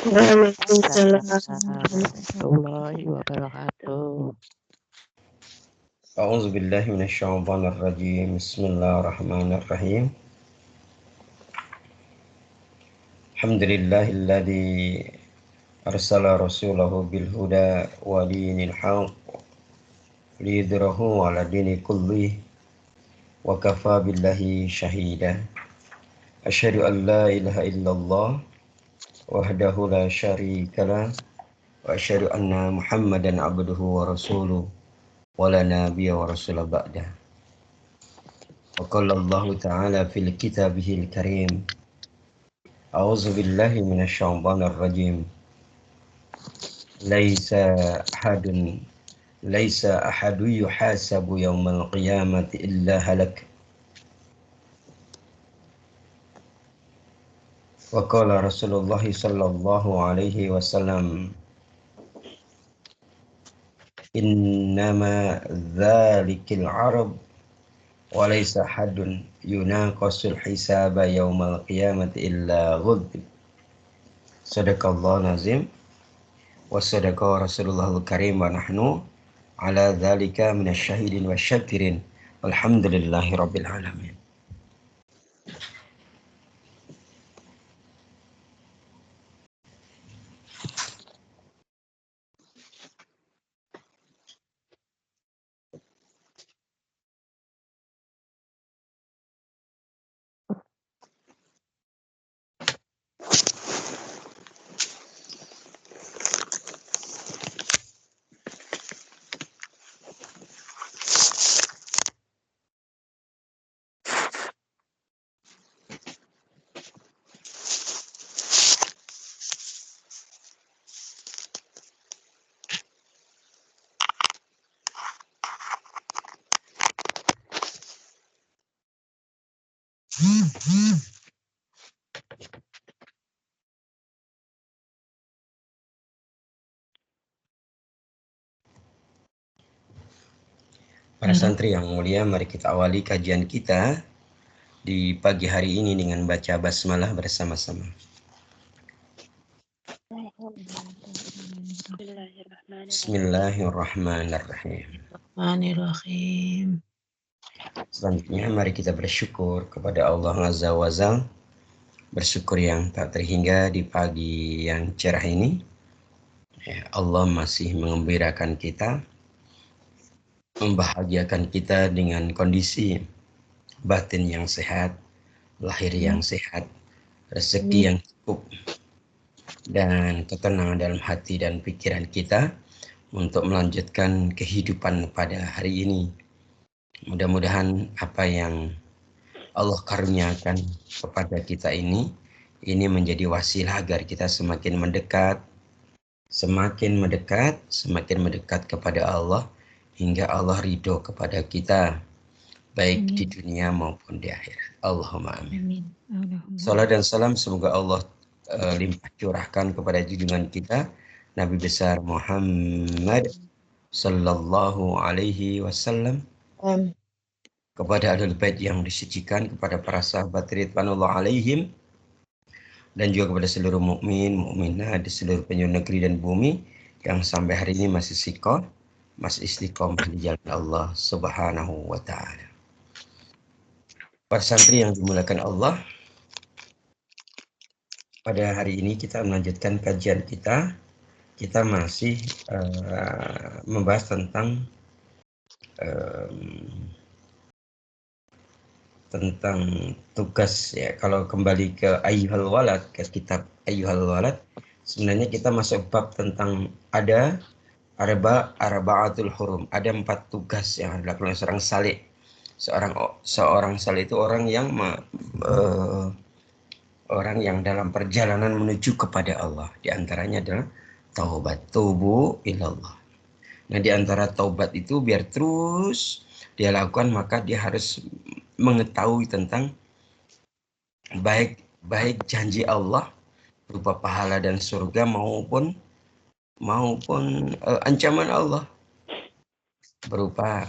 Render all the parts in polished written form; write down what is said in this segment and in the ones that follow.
Waalaikumsalam warahmatullahi wabarakatuh. A'udzu billahi minasyaitonir rajim. Bismillahirrahmanirrahim. Alhamdulillahilladzi arsala rasulahu bil huda wa dinil haqq liyudhhirahu 'ala dini kullih wa kafa billahi shahida. Asyhadu an la ilaha illallah wahdahu la syarika lah wa asyhadu anna Muhammadan abduhu wa rasuluh wa la nabiyya wa rasula ba'da. Wa qala Allah ta'ala fil kitabihil karim. A'udzu billahi minasyaitonir rajim. Laisa ahadun yuhasabu yaumal qiyamati illa halak. Wa qala Rasulullah sallallahu alaihi wasallam, innama dzalikal arab wa laisa ahadun yunaqasul hisaba yaumal qiyamati illa ghudib. Sadaqallahu nazim wa sadaqa Rasulullahul karim wa nahnu ala dzalika minasyahidin wasyakirin. Alhamdulillahi rabbil alamin. Para santri yang mulia, mari kita awali kajian kita di pagi hari ini dengan baca basmalah bersama-sama. Bismillahirrahmanirrahim. Selanjutnya mari kita bersyukur kepada Allah Azza wa Jalla. Bersyukur yang tak terhingga di pagi yang cerah ini. Allah masih mengembirakan kita, membahagiakan kita dengan kondisi batin yang sehat, lahir yang sehat, rezeki yang cukup, dan ketenangan dalam hati dan pikiran kita untuk melanjutkan kehidupan pada hari ini. Mudah-mudahan apa yang Allah karuniakan kepada kita ini menjadi wasilah agar kita semakin mendekat kepada Allah, hingga Allah ridho kepada kita, baik di dunia maupun di akhirat. Allahumma amin. Salat dan salam semoga Allah limpah curahkan kepada junjungan kita Nabi besar Muhammad sallallahu alaihi wasallam, kepada ahlul bait yang disucikan, kepada para sahabat ridwanullah alaihim, dan juga kepada seluruh mukmin mukminah di seluruh penjuru negeri dan bumi yang sampai hari ini masih istiqomah di jalan Allah Subhanahu wa taala. Para santri yang dimuliakan Allah, pada hari ini kita melanjutkan kajian kita. Kita masih membahas tentang tugas, ya. Kalau kembali ke Ayyuhal Walad, ke kitab Ayyuhal Walad, sebenarnya kita masuk bab tentang ada arba'atul hurum, ada 4 tugas yang dilakukan oleh seorang salih. Seorang salih itu orang yang dalam perjalanan menuju kepada Allah. Di antaranya adalah taubat, tubu ilallah. Nah, di antara taubat itu biar terus dia lakukan, maka dia harus mengetahui tentang baik janji Allah berupa pahala dan surga maupun ancaman Allah berupa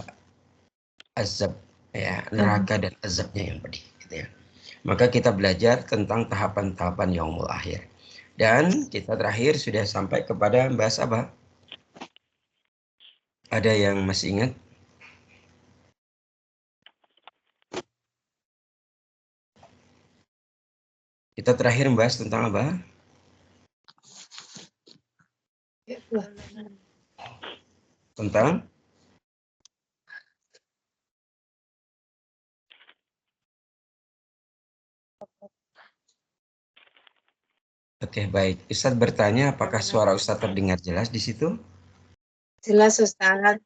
azab, ya, neraka dan azabnya yang pedih, gitu ya. Maka kita belajar tentang tahapan-tahapan yaumul akhir. Dan kita terakhir sudah sampai kepada bahas apa? Ada yang masih ingat? Kita terakhir membahas tentang apa? Tentang Oke, baik. Ustadz bertanya, apakah suara Ustadz terdengar jelas di situ? Jelas, Ustadz.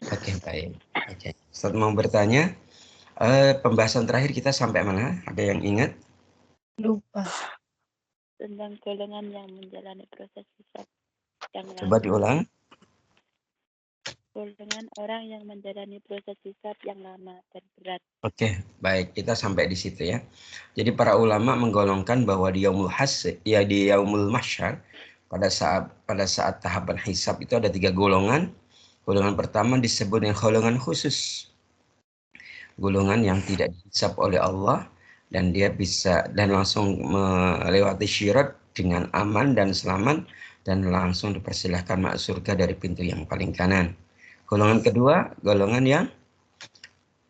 Oke, baik. Oke. Ustadz mau bertanya, pembahasan terakhir kita sampai mana? Ada yang ingat? Lupa. Tentang golongan yang menjalani proses hisab yang Coba diulang. Golongan orang yang menjalani proses hisab yang lama dan berat. Oke, baik. Kita sampai di situ ya. Jadi para ulama menggolongkan bahwa di yaumul hasy, ya di yaumul mahsyar, pada saat tahapan hisab itu ada 3 golongan. Golongan pertama disebut dengan golongan khusus. Golongan yang tidak dihisab oleh Allah dan dia bisa dan langsung melewati syirat dengan aman dan selamat dan langsung dipersilahkan masuk surga dari pintu yang paling kanan. Golongan kedua, golongan yang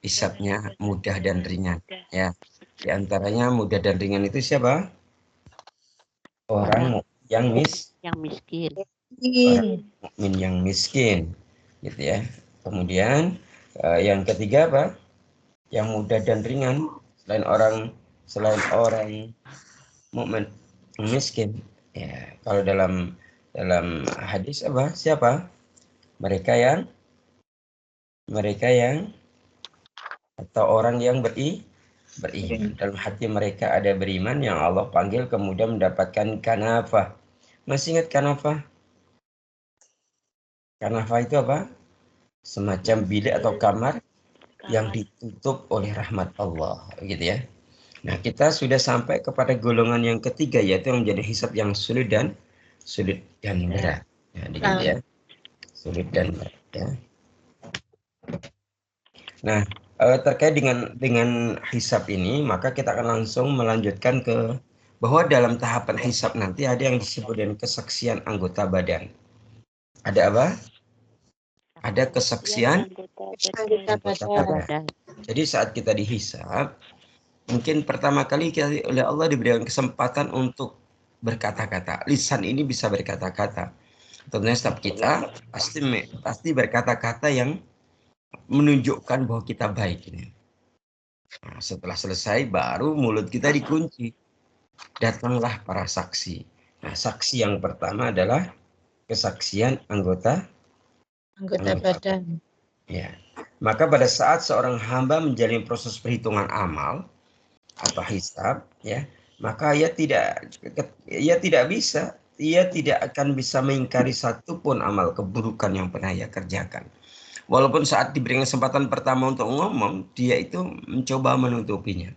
hisabnya mudah dan ringan. Ya, di antaranya mudah dan ringan itu siapa? Orang yang miskin. Orang mukmin yang miskin, gitu ya. Kemudian yang ketiga apa? Yang mudah dan ringan selain orang mukmin miskin. Ya, kalau dalam hadis apa? Siapa? Mereka yang atau orang yang beriman. Dalam hati mereka ada beriman yang Allah panggil kemudian mendapatkan kanafah. Masih ingat kanafah? Kanafah itu apa? Semacam bilik atau kamar yang ditutup oleh rahmat Allah, gitu ya. Nah, kita sudah sampai kepada golongan yang ketiga, yaitu yang menjadi hisab yang sulit dan berat. Ya, gitu ya. Sulit dan berat. Ya. Nah, terkait dengan hisab ini, maka kita akan langsung melanjutkan ke bahwa dalam tahapan hisab nanti ada yang disebut dengan kesaksian anggota badan. Ada apa? Ada kesaksian anggota badan. Jadi saat kita dihisab, mungkin pertama kali kita oleh Allah diberikan kesempatan untuk berkata-kata. Lisan ini bisa berkata-kata. Tentunya setiap kita pasti berkata-kata yang menunjukkan bahwa kita baik ini. Nah, setelah selesai baru mulut kita dikunci. Datanglah para saksi. Nah, saksi yang pertama adalah kesaksian anggota badan. Ya. Maka pada saat seorang hamba menjalani proses perhitungan amal atau hisab, ya, maka ia tidak akan bisa mengingkari satupun amal keburukan yang pernah ia kerjakan. Walaupun saat diberi kesempatan pertama untuk ngomong, dia itu mencoba menutupinya.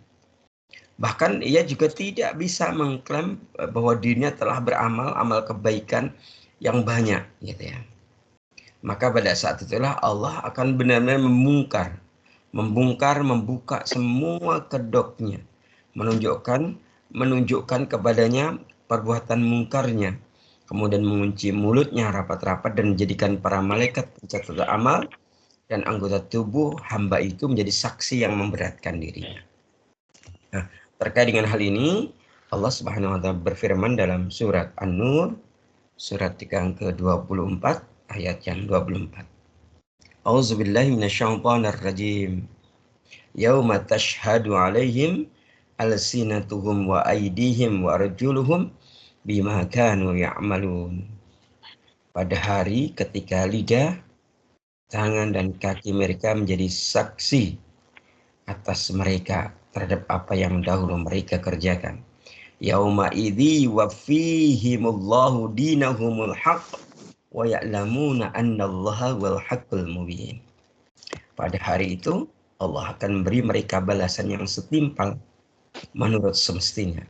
Bahkan ia juga tidak bisa mengklaim bahwa dirinya telah beramal amal kebaikan yang banyak, gitu ya. Maka pada saat itulah Allah akan benar-benar membuka semua kedoknya, menunjukkan kepadanya perbuatan mungkarnya, kemudian mengunci mulutnya rapat-rapat dan menjadikan para malaikat pencatat amal dan anggota tubuh hamba itu menjadi saksi yang memberatkan dirinya. Nah, terkait dengan hal ini, Allah Subhanahu wa taala berfirman dalam surat An-Nur, surat yang ke-24, ayat yang 24. A'udzubillahi minasyaitonir rajim. Yauma tashhadu 'alaihim alsinatuhum wa aydihim wa arjuluhum bima kanu ya'malun. Pada hari ketika lidah, tangan dan kaki mereka menjadi saksi atas mereka terhadap apa yang dahulu mereka kerjakan. Yauma idzi wafihimullahu dinahumul haqq wa ya'lamuna annallaha wal haqqul mubin. Pada hari itu Allah akan memberi mereka balasan yang setimpal menurut semestinya,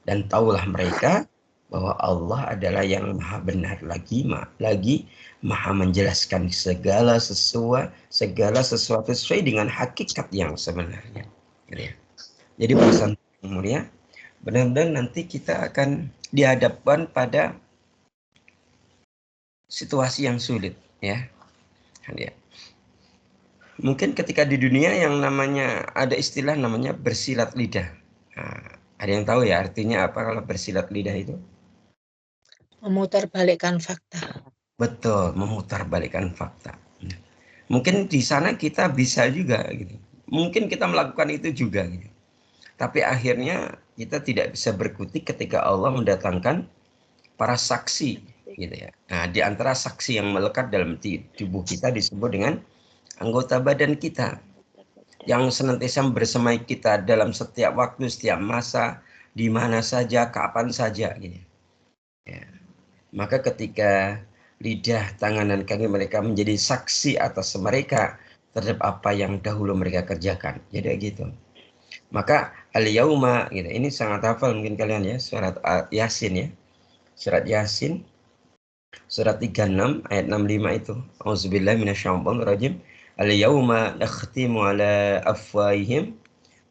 dan tahulah mereka bahwa Allah adalah yang maha benar lagi maha menjelaskan segala sesuatu sesuai dengan hakikat yang sebenarnya. Jadi pesan yang mulia, benar-benar nanti kita akan dihadapkan pada situasi yang sulit, ya. Mungkin ketika di dunia yang namanya ada istilah namanya bersilat lidah. Nah, ada yang tahu ya artinya apa kalau bersilat lidah itu? Memutarbalikkan fakta. Betul, memutarbalikkan fakta. Mungkin di sana kita bisa juga gitu. Mungkin kita melakukan itu juga gitu. Tapi akhirnya kita tidak bisa berkutik ketika Allah mendatangkan para saksi gitu ya. Nah, di antara saksi yang melekat dalam tubuh kita disebut dengan anggota badan kita yang senantiasa bersemai kita dalam setiap waktu, setiap masa, di mana saja, kapan saja gitu. Ya. Maka ketika lidah, tangan, dan kaki mereka menjadi saksi atas mereka terhadap apa yang dahulu mereka kerjakan. Jadi gitu. Maka al-yauma gitu. Ini sangat hafal mungkin kalian ya, surat Yasin ya. Surat Yasin surat 36 ayat 65 itu. Auzubillahi minasyaitonirrajim. Al-yauma nakhtimu ala afwahihim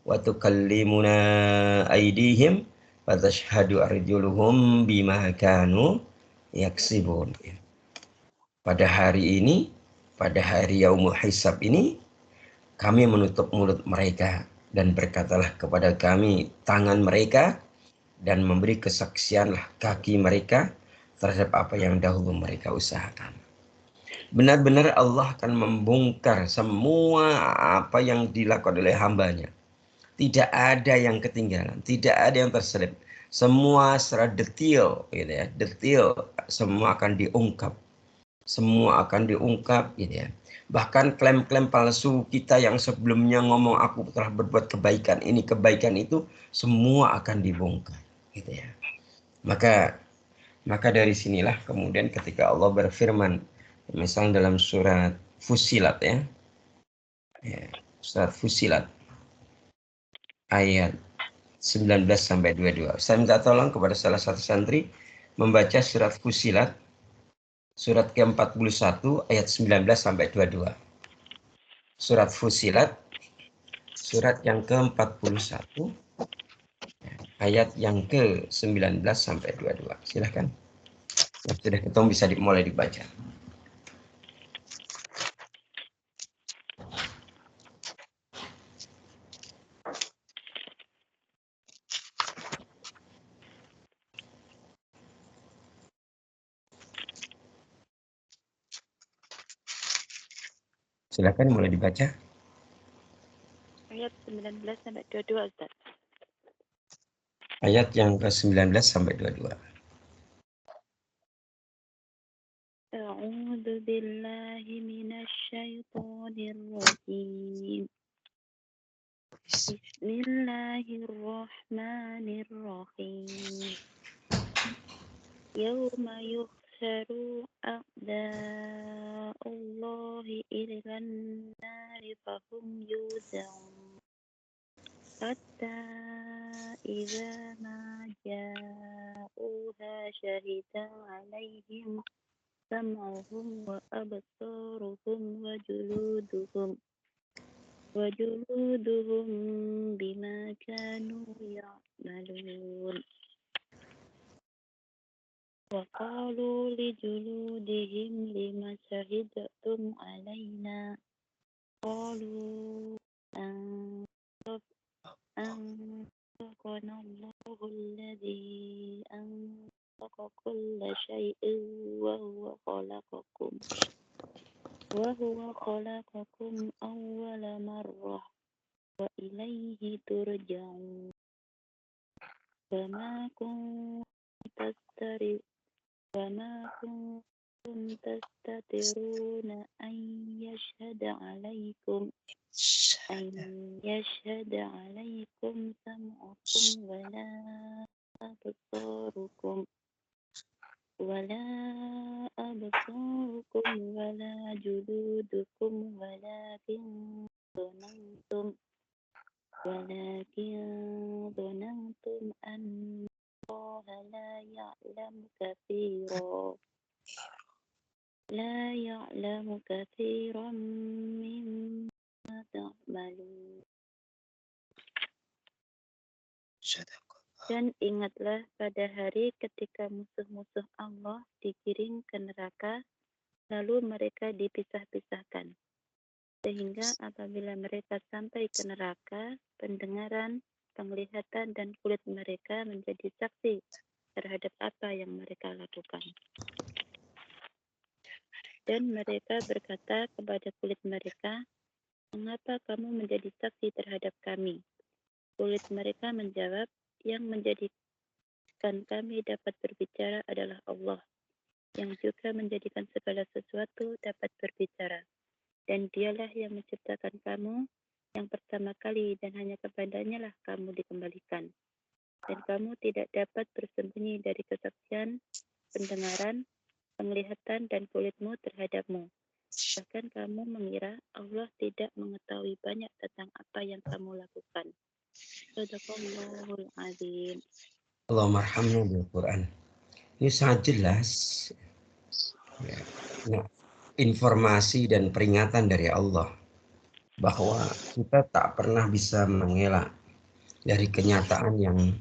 wa tukallimuna aydihim wa tashhadu arjuluhum bima kanu yaksibun. Pada hari ini, pada hari yaumul hisab ini, kami menutup mulut mereka dan berkatalah kepada kami tangan mereka dan memberi kesaksianlah kaki mereka terhadap apa yang dahulu mereka usahakan. Benar-benar Allah akan membongkar semua apa yang dilakukan oleh hambanya. Tidak ada yang ketinggalan, tidak ada yang terselip. Semua secara detail, gitu ya, detail semua akan diungkap. Semua akan diungkap gitu ya. Bahkan klaim-klaim palsu kita yang sebelumnya ngomong aku telah berbuat kebaikan, ini kebaikan itu semua akan dibongkar gitu ya. Maka dari sinilah kemudian ketika Allah berfirman misalnya dalam surat Fussilat ya. Surat Fussilat ayat 19 sampai 22. Saya minta tolong kepada salah satu santri membaca surat Fussilat surat ke-41 ayat 19 sampai 22. Surat Fussilat surat yang ke-41 ayat yang ke-19 sampai 22. Silahkan. Yang sudah ketemu bisa mulai dibaca. Silahkan mulai dibaca. Ayat 19 sampai 22, Ustaz. Ayat yang ke-19 sampai 22. أعوذ بالله من الشيطان الرجيم بسم الله الرحمن الرحيم يوم يحشر أعداء الله إلى النار فهم يوزعون حتى إذا ما جاءوها شهد عليهم سمعهم وأبصارهم وجلودهم بما كانوا يعملون وقالوا لجلودهم لم شهدتم علينا قالوا أنطقنا الله الذي أنطق كل شيء وهو خلقكم أول مرة وإليه ترجعون وما كنتم تستترون أن يشهد عليكم سمعكم ولا أبصاركم ولا جلودكم ولكن ظننتم أن الله لا يعلم كثيرا مما تعملون. Dan ingatlah pada hari ketika musuh-musuh Allah digiring ke neraka, lalu mereka dipisah-pisahkan. Sehingga apabila mereka sampai ke neraka, pendengaran, penglihatan, dan kulit mereka menjadi saksi terhadap apa yang mereka lakukan. Dan mereka berkata kepada kulit mereka, "Mengapa kamu menjadi saksi terhadap kami?" Kulit mereka menjawab, "Yang menjadikan kami dapat berbicara adalah Allah, yang juga menjadikan segala sesuatu dapat berbicara. Dan dialah yang menciptakan kamu yang pertama kali, dan hanya kepadanya lah kamu dikembalikan. Dan kamu tidak dapat bersembunyi dari kesaksian, pendengaran, penglihatan, dan kulitmu terhadapmu. Bahkan kamu mengira Allah tidak mengetahui banyak tentang apa yang kamu lakukan." Sadaqallahul azim. Allahumma arhamna bil Quran. Ini sangat jelas ya, nah, informasi dan peringatan dari Allah bahwa kita tak pernah bisa mengelak dari kenyataan yang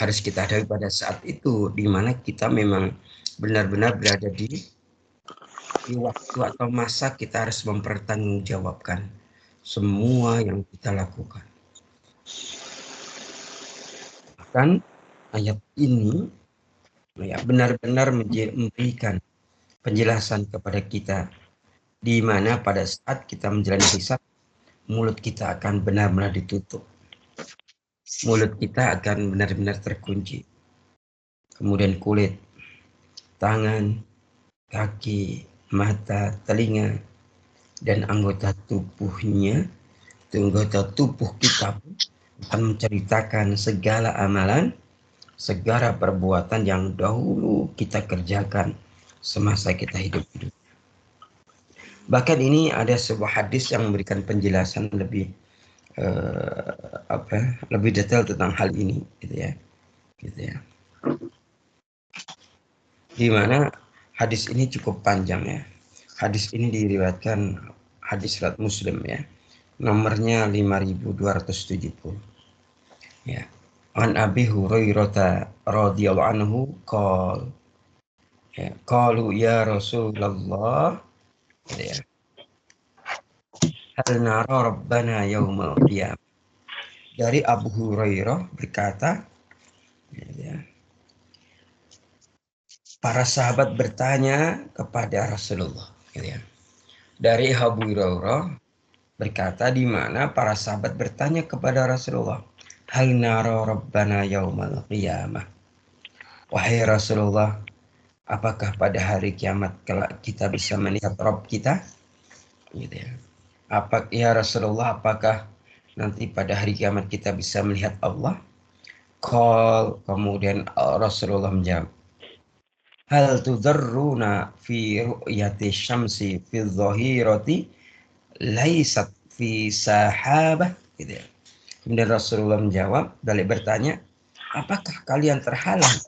harus kita hadapi pada saat itu, di mana kita memang benar-benar berada di waktu atau masa kita harus mempertanggungjawabkan semua yang kita lakukan. Bahkan ayat ini ya benar-benar memberikan penjelasan kepada kita di mana pada saat kita menjalani hisab, mulut kita akan benar-benar ditutup. Mulut kita akan benar-benar terkunci. Kemudian kulit, tangan, kaki, mata, telinga, dan anggota tubuhnya, anggota tubuh kita akan menceritakan segala amalan, segala perbuatan yang dahulu kita kerjakan semasa kita hidup. Bahkan ini ada sebuah hadis yang memberikan penjelasan lebih lebih detail tentang hal ini, gitu ya. Di mana hadis ini cukup panjang ya. Hadis ini diriwayatkan hadis riwayat Muslim ya. Nomornya 5270. Ya. An Abi Hurairah radhiyallahu anhu qol. Ya, qalu ya Rasulullah, ya. Hal nara rabbana yaumal qiyamah. Dari Abu Hurairah berkata, ya, para sahabat bertanya kepada Rasulullah. Ya. Dari Abu Hurairah berkata di mana para sahabat bertanya kepada Rasulullah, hal nara rabbana yaumal qiyamah. Wahai Rasulullah, apakah pada hari kiamat kelak kita bisa melihat Rabb kita? Gitu ya. Ya Rasulullah, apakah nanti pada hari kiamat kita bisa melihat Allah? Kemudian Rasulullah menjawab, hal tudarruna fi ru'yati syamsi fi dhahirati laisat fi sahabah, gitu ya. Kemudian Rasulullah menjawab, balik bertanya, apakah kalian terhalang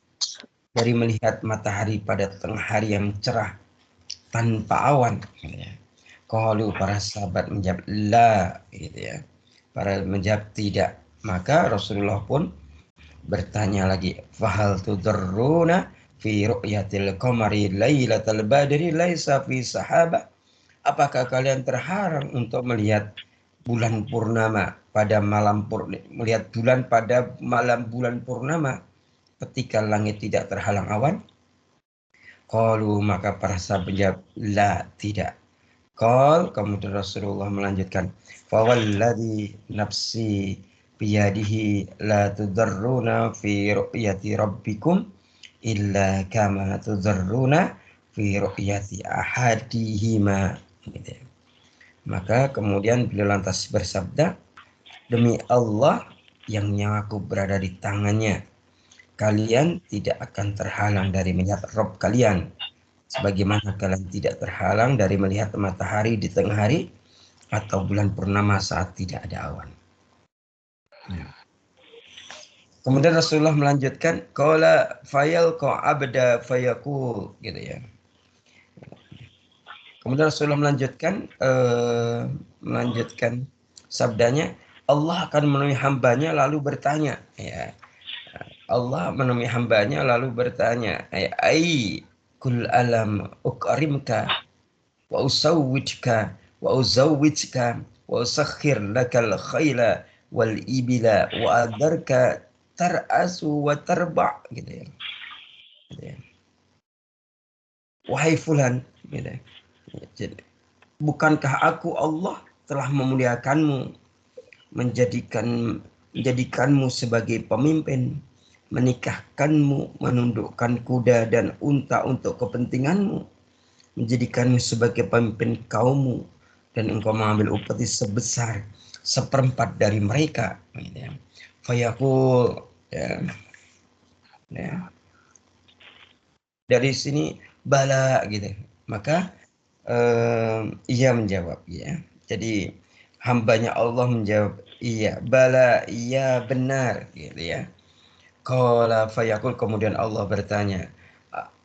dari melihat matahari pada tengah hari yang cerah tanpa awan? Gitu ya. Qalu, para sahabat menjawab la, gitu ya. Para menjawab tidak. Maka Rasulullah pun bertanya lagi, fahal tudarruna fi ru'yatil qamari lailatal badri laisa fi sahabah. Apakah kalian terhalang untuk melihat bulan purnama pada malam melihat bulan pada malam bulan purnama ketika langit tidak terhalang awan? Qalu, maka para sahabat menjawab la, tidak. Kemudian Rasulullah melanjutkan, fawalladhi nafsi biyadihi la tudarruna fi ru'yati rabbikum illa kama tudarruna fi ru'yati ahadihima. Gitu. Maka kemudian beliau lantas bersabda, demi Allah yang nyawaku berada di tangannya, kalian tidak akan terhalang dari melihat Rabb kalian, sebagaimana kalian tidak terhalang dari melihat matahari di tengah hari atau bulan purnama saat tidak ada awan. Kemudian Rasulullah melanjutkan, qala fayalqa abda fayaqul, gitu ya. Kemudian Rasulullah melanjutkan sabdanya, Allah akan menemui hambanya lalu bertanya, ya, Allah menemui hambanya lalu bertanya, ai kul alam ukrimka wa usawwijka wa uzawwijka wa usakhir lakal khayla wal ibila wa adarka tar'asu wa tarba, gitu ya. Gitu ya. Wahai fulan, gitu ya. Jadi, bukankah aku Allah telah memuliakanmu, menjadikanmu sebagai pemimpin, menikahkanmu, menundukkan kuda dan unta untuk kepentinganmu, menjadikanmu sebagai pemimpin kaummu, dan engkau mengambil upeti sebesar 1/4 dari mereka. Fayaqul, ya. Dari sini bala, gitu. Maka ia menjawab, ya. Jadi hambanya Allah menjawab, iya, bala, iya benar, gitu ya. Qala fayaqul, kemudian Allah bertanya,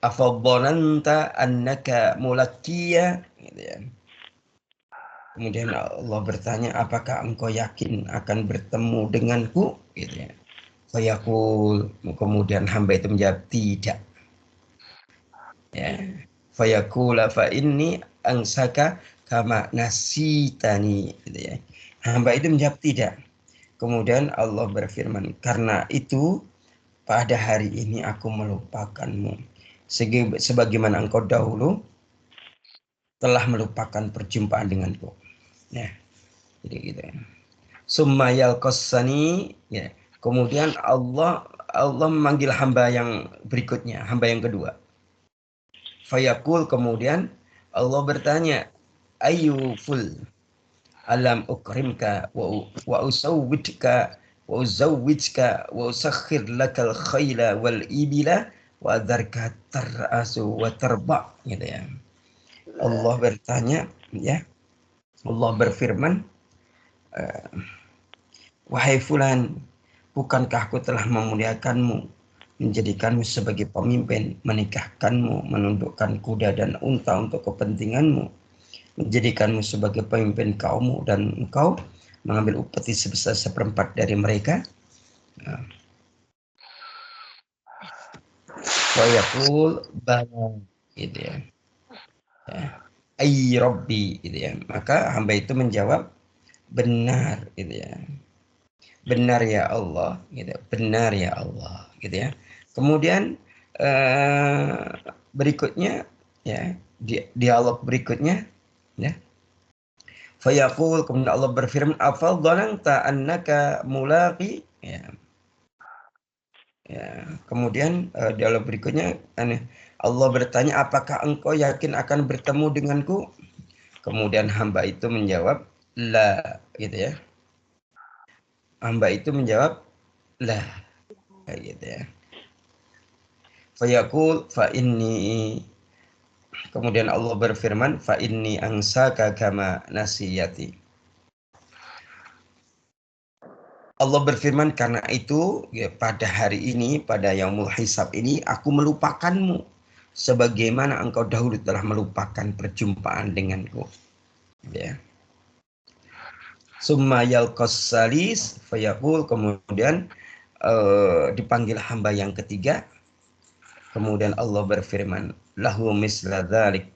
afadhananta annaka mulakkiya, gitu ya. Kemudian Allah bertanya, apakah engkau yakin akan bertemu denganku, gitu ya. Fayaqul, kemudian hamba itu menjawab, tidak. Ya. Fayaqula fa inni angsaka kama nasitani, gitu ya. Hamba itu menjawab tidak. Kemudian Allah berfirman, karena itu pada hari ini aku melupakanmu, sebagaimana engkau dahulu telah melupakan perjumpaan denganku. Nah, jadi gitu. Summa yalqassani, ya. Kemudian Allah memanggil hamba yang berikutnya, hamba yang kedua. Fayaqul, kemudian Allah bertanya, ayyuful alam ukrimka wa usawwidka wa uzawwijka wa usakhir lakal khayla wal ibila wa adarka tar'asu wa tarba, gitu ya. Allah bertanya, ya. Allah berfirman, wahai fulan, bukankah aku telah memuliakanmu, menjadikanmu sebagai pemimpin, menikahkanmu, menundukkan kuda dan unta untuk kepentinganmu, menjadikanmu sebagai pemimpin kaummu, dan engkau mengambil upeti sebesar 1/4 dari mereka. Wa yaqul bala, gitu ya. Ay Rabbi, gitu ya. Maka hamba itu menjawab, benar, gitu ya. Benar ya Allah, gitu. Benar ya Allah, gitu ya. Kemudian berikutnya, ya, dialog berikutnya, ya. Fayaqul, kemudian Allah berfirman, afal dhananta annaka mulaqi, ya. Ya, kemudian dialog berikutnya, Allah bertanya, apakah engkau yakin akan bertemu denganku? Kemudian hamba itu menjawab, la, gitu ya. Hamba itu menjawab, la, gitu ya. Fayaqul fa inni, kemudian Allah berfirman, fa inni angsaka kama nasiyati. Allah berfirman, karena itu, ya, pada hari ini, pada yaumul hisab ini, aku melupakanmu sebagaimana engkau dahulu telah melupakan perjumpaan denganku. Ya. Summa yalqas salis fayaqul, kemudian dipanggil hamba yang ketiga. Kemudian Allah berfirman, lahu misla dzalik.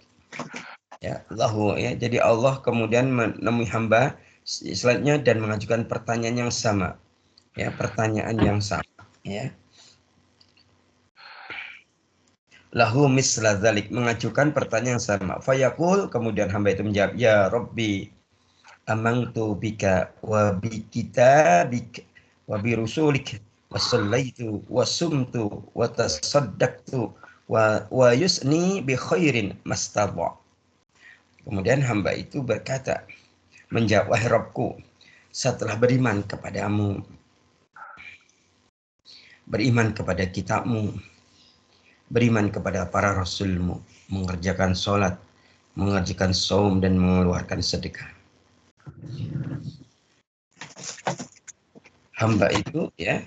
Ya, lahu, ya. Jadi Allah kemudian menemui hamba selanjutnya dan mengajukan pertanyaan yang sama. Ya, pertanyaan yang sama, ya. Lahu misla dzalik, mengajukan pertanyaan yang sama. Fayaqul, kemudian hamba itu menjawab, ya Rabbi, amantu bika wa bi kitabik wa bi rusulik wa sallaitu wa sumtu wa tasaddaqtu wa yusni bi khairin mastadha. Kemudian hamba itu berkata, menjawab, wahai Rabbku, setelah beriman kepadamu, beriman kepada kitabmu, beriman kepada para rasulmu, mengerjakan sholat, mengerjakan saum, dan mengeluarkan sedekah. Hamba itu, ya,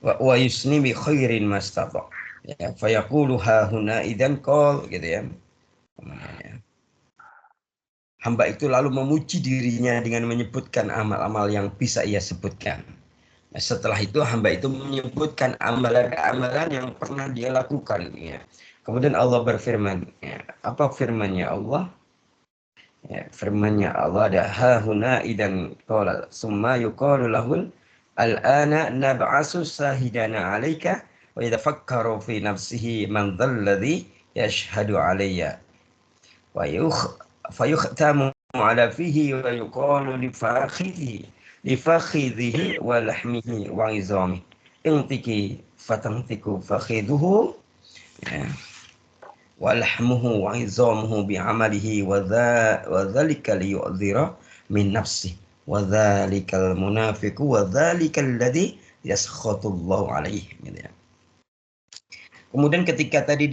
wa yusni bi khairin mastata, ya, fayaqulu ha huna idzan qol, gitu ya. Hamba itu lalu memuji dirinya dengan menyebutkan amal-amal yang bisa ia sebutkan. Setelah itu hamba itu menyebutkan amalan-amalan yang pernah dia lakukan. Ya. Kemudian Allah berfirman. Ya. Apa firmannya Allah? Ya, firmannya Allah ada hahuna idan qala summa yuqalu lahul al-ana nab'asu sahidana 'alaika wa yatafakkaru fi nafsihi man dhalladhi yashhadu 'alayya wa fayukhtamu 'ala fihi wa yuqalu li fakhidhihi wa lahmihi wa 'izamihi intiki fatantiku fakhiduhu ya. Walahmuhu wa izamuhu bi'amalihi wa dzalika liyu'dhira min nafsihi wa dzalikal munafiqu wa dzalikal ladzi yaskhatullahu alaihi gitu ya. Kemudian ketika tadi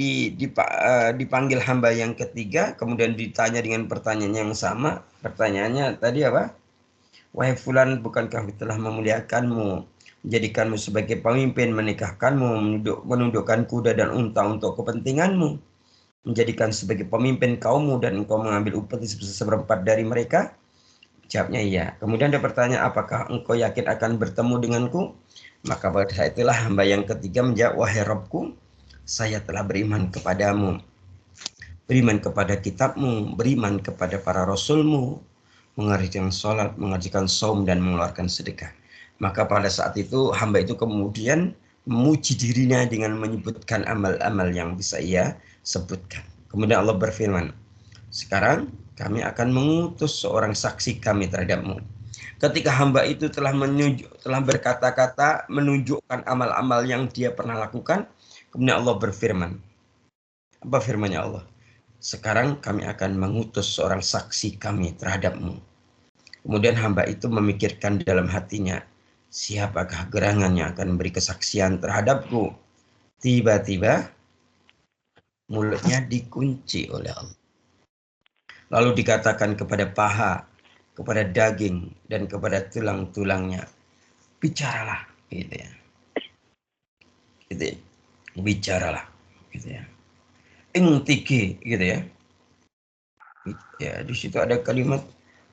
dipanggil hamba yang ketiga, kemudian ditanya dengan pertanyaan yang sama. Pertanyaannya tadi apa? Wahai fulan, bukankah telah memuliakanmu, menjadikanmu sebagai pemimpin, menikahkanmu, menundukkan kuda dan unta untuk kepentinganmu, menjadikan sebagai pemimpin kaummu dan engkau mengambil upeti seperempat dari mereka? Jawabnya iya. Kemudian ada pertanyaan, apakah engkau yakin akan bertemu denganku? Maka pada saat itulah hamba yang ketiga menjawab, wahai Rabbku, saya telah beriman kepadamu, beriman kepada kitabmu, beriman kepada para rasulmu, mengerjakan sholat, mengerjakan saum dan mengeluarkan sedekah. Maka pada saat itu hamba itu kemudian memuji dirinya dengan menyebutkan amal-amal yang bisa ia sebutkan. Kemudian Allah berfirman, sekarang kami akan mengutus seorang saksi kami terhadapmu. Ketika hamba itu telah berkata-kata menunjukkan amal-amal yang dia pernah lakukan, kemudian Allah berfirman. Apa firman-Nya Allah? Sekarang kami akan mengutus seorang saksi kami terhadapmu. Kemudian hamba itu memikirkan dalam hatinya, siapakah gerangan yang akan memberi kesaksian terhadapku? Tiba-tiba mulutnya dikunci oleh Allah. Lalu dikatakan kepada paha, kepada daging, dan kepada tulang-tulangnya, bicaralah, gitu ya. Gitu ya. Bicaralah, gitu ya. Intiki, gitu ya. Ya, di situ ada kalimat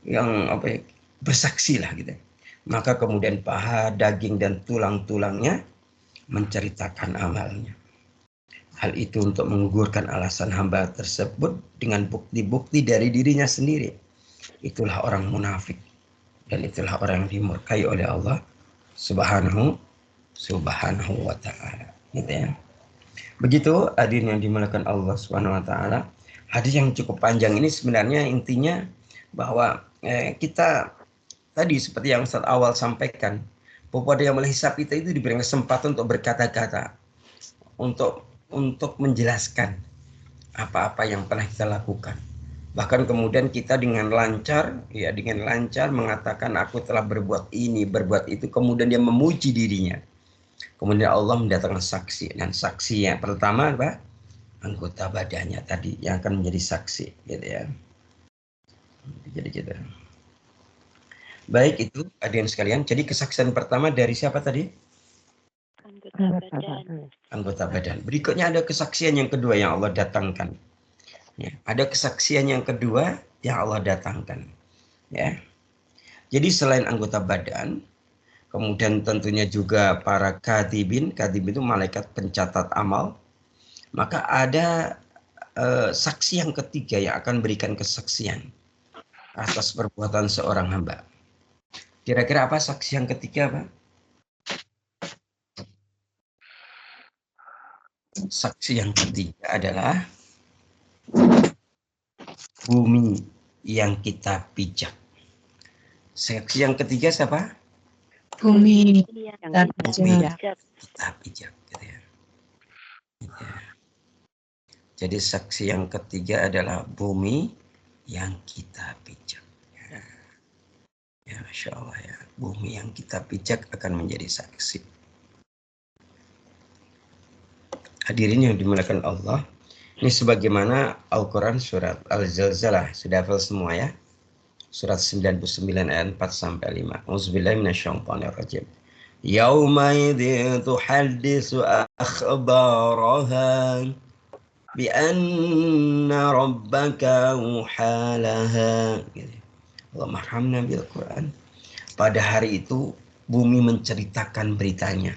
yang apa ya, bersaksilah, gitu. Maka kemudian paha, daging, dan tulang-tulangnya menceritakan amalnya. Hal itu untuk menggugurkan alasan hamba tersebut dengan bukti-bukti dari dirinya sendiri. Itulah orang munafik. Dan itulah orang yang dimurkai oleh Allah subhanahu wa ta'ala. Gitu ya. Begitu hadirin yang dimuliakan Allah subhanahu wa ta'ala. Hadis yang cukup panjang ini sebenarnya intinya bahwa kita tadi seperti yang Ustaz awal sampaikan, bahwa pada yang menghisab kita itu diberi kesempatan untuk berkata-kata, untuk menjelaskan apa-apa yang pernah kita lakukan. Bahkan kemudian kita dengan lancar mengatakan aku telah berbuat ini, berbuat itu. Kemudian dia memuji dirinya. Kemudian Allah mendatangkan saksi. Dan saksi yang pertama apa? Anggota badannya tadi yang akan menjadi saksi, gitu ya. Jadi gitu. Baik, itu hadirin sekalian. Jadi kesaksian pertama dari siapa tadi? Anggota badan. Berikutnya ada kesaksian yang kedua yang Allah datangkan. Ya, ada kesaksian yang kedua yang Allah datangkan. Ya. Jadi selain anggota badan, kemudian tentunya juga para katibin. Katibin itu malaikat pencatat amal. Maka ada saksi yang ketiga yang akan berikan kesaksian atas perbuatan seorang hamba. Kira-kira apa saksi yang ketiga, Pak? Saksi yang ketiga adalah bumi yang kita pijak. Saksi yang ketiga siapa? Bumi yang kita pijak. Gitu ya. Jadi saksi yang ketiga adalah bumi yang kita pijak. Ya, Masya Allah ya. Bumi yang kita pijak akan menjadi saksi. Hadirin yang dimuliakan Allah, ini sebagaimana Al-Quran surat Al-Zalzalah, sudah hafal semua ya? Surat 99 ayat 4 sampai 5. Auzubillahi minasyaitonir rajim. Yauma idzin tuhaddisu akhbaraha bi anna rabbaka wuhalaha. Allah marhamna bil Quran. Pada hari itu bumi menceritakan beritanya.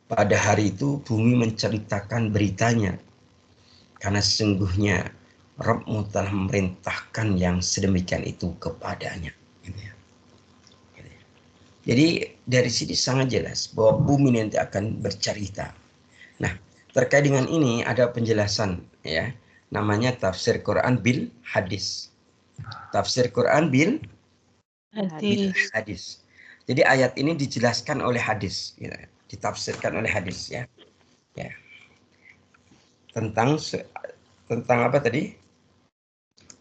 Pada hari itu bumi menceritakan beritanya. Karena sesungguhnya Rabbmu telah memerintahkan yang sedemikian itu kepadanya. Jadi dari sini sangat jelas bahwa bumi nanti akan bercerita. Nah, terkait dengan ini ada penjelasan ya, namanya tafsir Quran bil hadis. Tafsir Quran bil hadis. Jadi ayat ini dijelaskan oleh hadis, ya, ditafsirkan oleh hadis ya. Ya. Tentang apa tadi?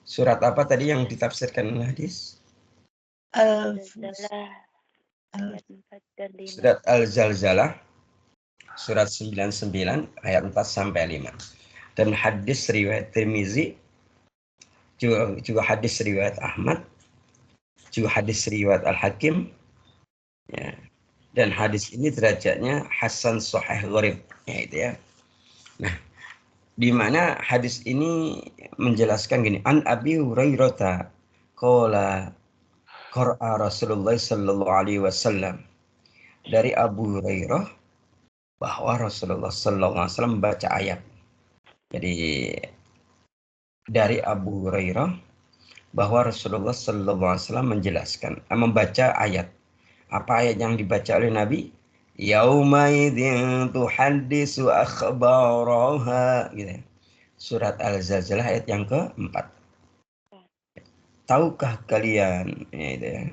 Surat apa tadi yang ditafsirkan oleh hadis? Ayat 4 dan 5. Surat Al-Zalzalah surat 99 ayat 4 sampai 5. Dan hadis riwayat Tirmizi, juga hadis riwayat Ahmad, juga hadis riwayat Al-Hakim, ya. Dan hadis ini derajatnya hasan sahih gharib, ya itu ya. Nah, di mana hadis ini menjelaskan gini, an Abi Hurairah qala qara'a Rasulullah sallallahu alaihi wasallam, dari Abu Hurairah bahwa Rasulullah sallallahu alaihi wasallam membaca ayat. Jadi dari Abu Hurairah bahwa Rasulullah sallallahu alaihi wasallam menjelaskan, membaca ayat. Apa ayat yang dibaca oleh Nabi? Yaumaidin tuhaddisu akhbaraha, gitu. Surat Al-Zalzalah ayat yang keempat. Tahukah kalian, ya,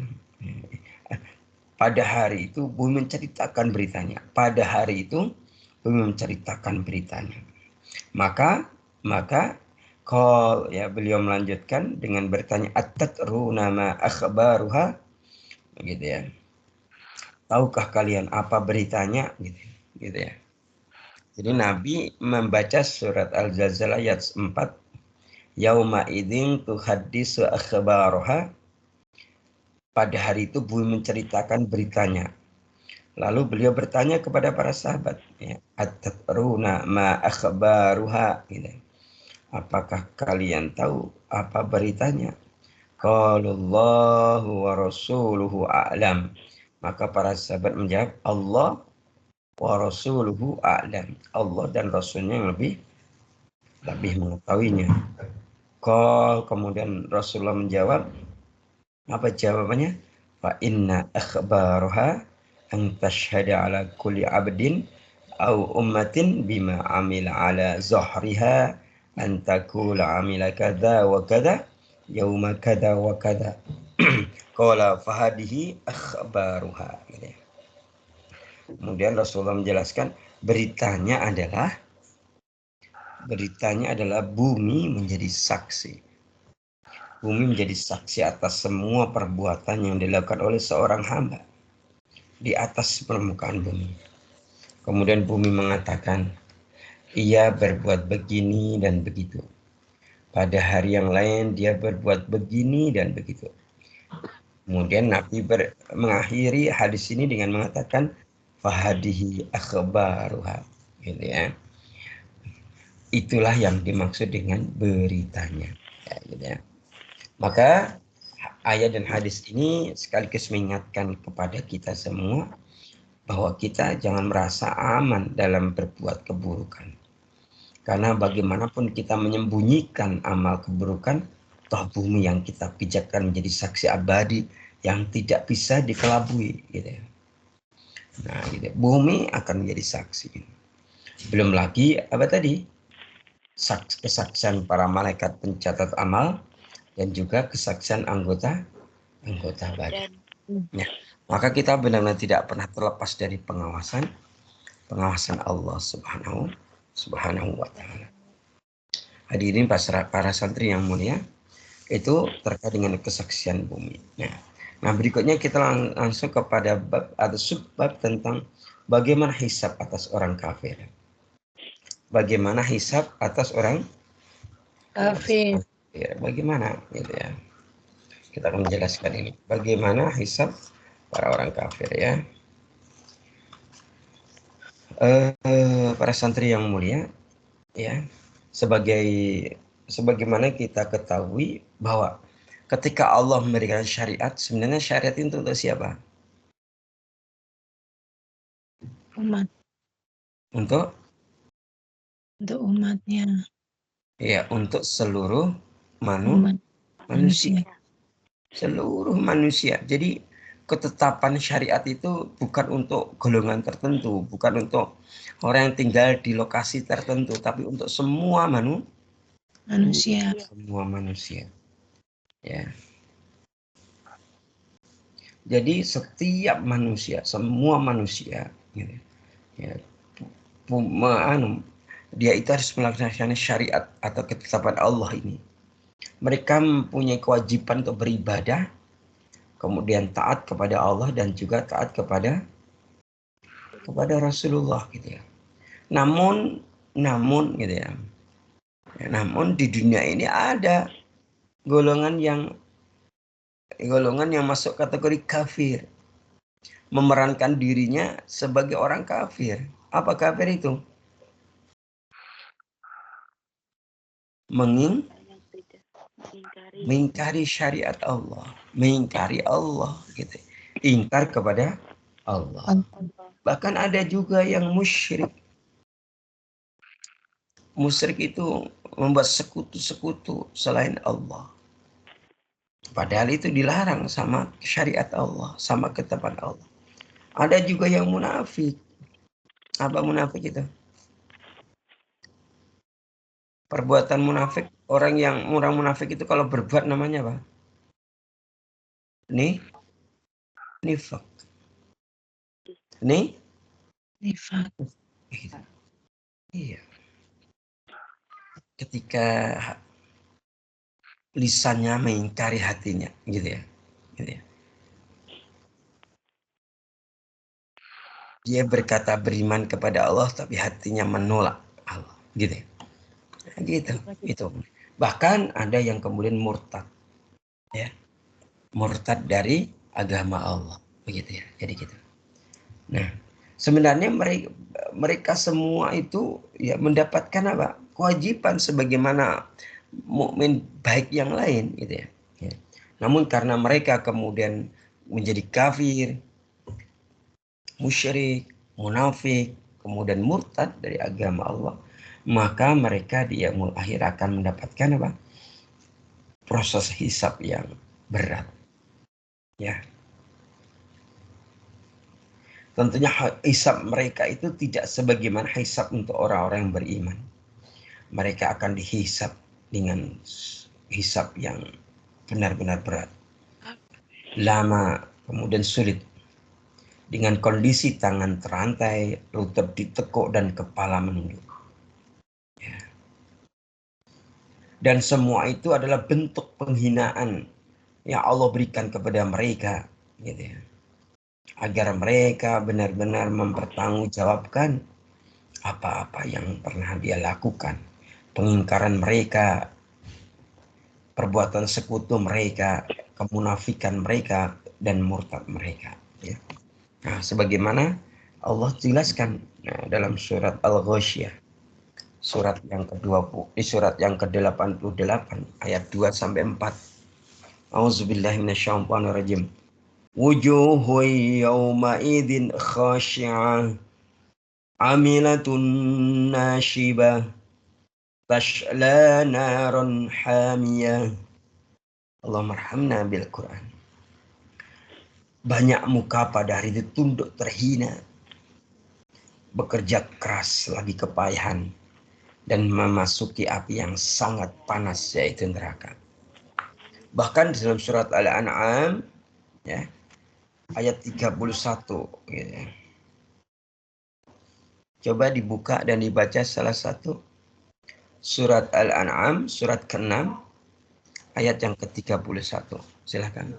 pada hari itu bumi menceritakan beritanya. Pada hari itu bumi menceritakan beritanya. Maka ya, beliau melanjutkan dengan bertanya, at-tadruna ma akhbaruha, gitu ya. Tahukah kalian apa beritanya, gitu ya. Jadi Nabi membaca surat Al-Zalzalah ayat 4, yauma idzin tuhaddisu akhbaruha, pada hari itu bumi menceritakan beritanya. Lalu beliau bertanya kepada para sahabat, ya, at-tadruna ma akhbaruha, gitu. Apakah kalian tahu apa beritanya? Qalallahu wa rasuluhu a'lam. Maka para sahabat menjawab, Allah wa rasuluhu a'lam. Allah dan Rasulnya yang lebih mengetahuinya. Kemudian Rasulullah menjawab, apa jawabannya? Fa inna akhbaruha an tashhada ala kulli abdin au ummatin bima amila ala zahriha an takula amila kada wa kada yauma kada wa kada. Qala fahadihi akhbaruha. Kemudian Rasulullah menjelaskan, beritanya adalah bumi menjadi saksi. Bumi menjadi saksi atas semua perbuatan yang dilakukan oleh seorang hamba di atas permukaan bumi. Kemudian bumi mengatakan, ia berbuat begini dan begitu. Pada hari yang lain dia berbuat begini dan begitu. Kemudian Nabi mengakhiri hadis ini dengan mengatakan, fahadihi akhbaruha, gitu ya. Itulah yang dimaksud dengan beritanya, ya, gitu ya. Maka ayat dan hadis ini sekaligus mengingatkan kepada kita semua bahwa kita jangan merasa aman dalam berbuat keburukan. Karena bagaimanapun kita menyembunyikan amal keburukan, toh bumi yang kita pijakkan menjadi saksi abadi yang tidak bisa dikelabui, gitu ya. Nah, gitu. Bumi akan menjadi saksi. Belum lagi apa tadi? Kesaksian para malaikat pencatat amal dan juga kesaksian anggota badan. Ya, maka kita benar-benar tidak pernah terlepas dari pengawasan Allah Subhanahu wa taala. Hadirin para santri yang mulia, itu terkait dengan kesaksian bumi. Nah, berikutnya kita langsung kepada bab atau subbab tentang bagaimana hisab atas orang kafir. Bagaimana hisab atas orang kafir. Ya, bagaimana, gitu ya. Kita akan menjelaskan ini. Bagaimana hisab para orang kafir, ya. Para santri yang mulia, ya. Sebagaimana kita ketahui bahwa ketika Allah memberikan syariat, sebenarnya syariat itu untuk siapa? umat, Untuk umatnya, ya, untuk seluruh umat manusia. manusia. Seluruh manusia. Jadi ketetapan syariat itu bukan untuk golongan tertentu, bukan untuk orang yang tinggal di lokasi tertentu, tapi untuk semua Manusia. semua manusia. Ya. Jadi setiap manusia, semua manusia, gitu, ya, dia itu harus melaksanakan syariat atau ketetapan Allah ini. Mereka mempunyai kewajiban untuk beribadah, kemudian taat kepada Allah dan juga taat kepada Rasulullah gitu ya. Namun gitu ya. Namun di dunia ini ada golongan yang masuk kategori kafir, memerankan dirinya sebagai orang kafir. Apa kafir itu? Mengingkari syariat Allah, mengingkari Allah gitu. Ingkar kepada Allah. Bahkan ada juga yang musyrik. Musyrik itu membuat sekutu-sekutu selain Allah. Padahal itu dilarang sama syariat Allah, sama ketetapan Allah. Ada juga yang munafik. Apa munafik itu? Perbuatan munafik, orang munafik itu kalau berbuat namanya apa? Nifak. Nifak. Iya. Ketika lisannya mengingkari hatinya, gitu ya. Dia berkata beriman kepada Allah, tapi hatinya menolak Allah, gitu ya. Gitu, itu. Bahkan ada yang kemudian murtad, ya, murtad dari agama Allah, begitu ya. Jadi gitu. Nah, sebenarnya mereka semua itu ya mendapatkan apa? Kewajiban sebagaimana mukmin baik yang lain, gitu ya. Namun karena mereka kemudian menjadi kafir, musyrik, munafik, kemudian murtad dari agama Allah, maka mereka di yaumul akhir akan mendapatkan apa? Proses hisab yang berat. Ya. Tentunya hisab mereka itu tidak sebagaimana hisab untuk orang-orang yang beriman. Mereka akan dihisab dengan hisab yang benar-benar berat. Lama, kemudian sulit. Dengan kondisi tangan terantai, lutut ditekuk, dan kepala menunduk. Ya. Dan semua itu adalah bentuk penghinaan yang Allah berikan kepada mereka, gitu ya. Agar mereka benar-benar mempertanggungjawabkan apa-apa yang pernah dia lakukan. Pengingkaran mereka, perbuatan sekutu mereka, kemunafikan mereka, dan murtad mereka. Ya. Nah, sebagaimana Allah jelaskan dalam surat Al-Ghasyiyah, surat yang ke-88 ayat 2 sampai 4. A'udzubillahi minasyaitonirrajim. Wujuhun yawma idzin khashi'ah, amilatun nashibah, tasla naran hamiyah. Allahumma arhamna bil Quran. Banyak muka pada hari itu tunduk terhina, bekerja keras lagi kepayahan, dan memasuki api yang sangat panas, yaitu neraka. Bahkan dalam surat Al-An'am, ya, ayat 31, gitu. Coba dibuka dan dibaca salah satu surat Al-An'am, surat ke-6, ayat yang ke-31. Silakan.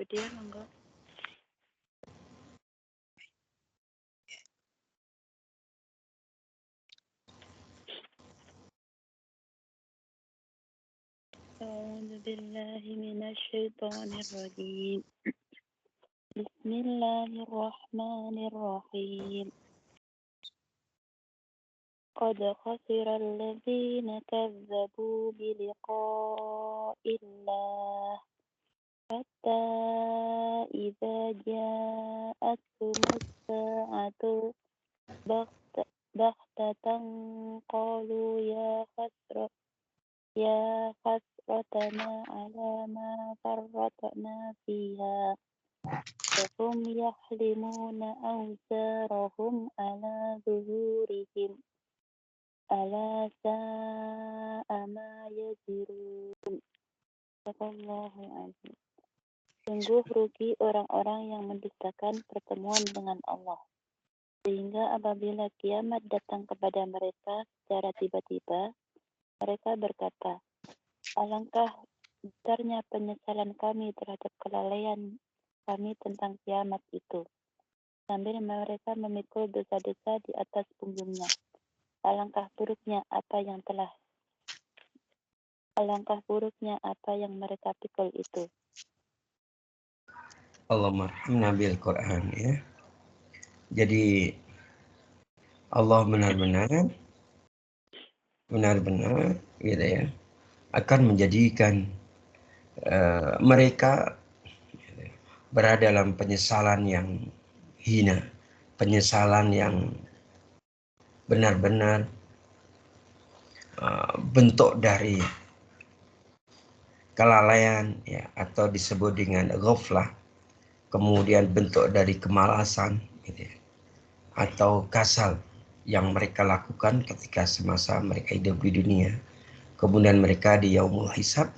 Dia monggo. بالله من الشيطان الرجيم بسم الله الرحمن الرحيم قد خسر الذين كذبوا بلقاء الله حتى إذا جاءتهم الساعة بغتة قالوا يا حسرتنا على ما فرطنا فيها وهم يحملون أوزارهم على ظهورهم ألا ساء ما يزرون. Sadaqallahu azim. Sungguh rugi orang-orang yang mendustakan pertemuan dengan Allah. Sehingga apabila kiamat datang kepada mereka secara tiba-tiba, mereka berkata, alangkah besarnya penyesalan kami terhadap kelalaian kami tentang kiamat itu. Sambil mereka memikul dosa-dosa di atas punggungnya. Alangkah buruknya apa yang mereka pikul itu. Allahumma arhamna bil Quran ya. Jadi Allah benar-benar gitu ya, akan menjadikan mereka berada dalam penyesalan yang hina, penyesalan yang benar-benar bentuk dari kelalaian ya, atau disebut dengan ghaflah, kemudian bentuk dari kemalasan gitu ya, atau kasal yang mereka lakukan ketika semasa mereka hidup di dunia. Kemudian mereka di yaumul hisab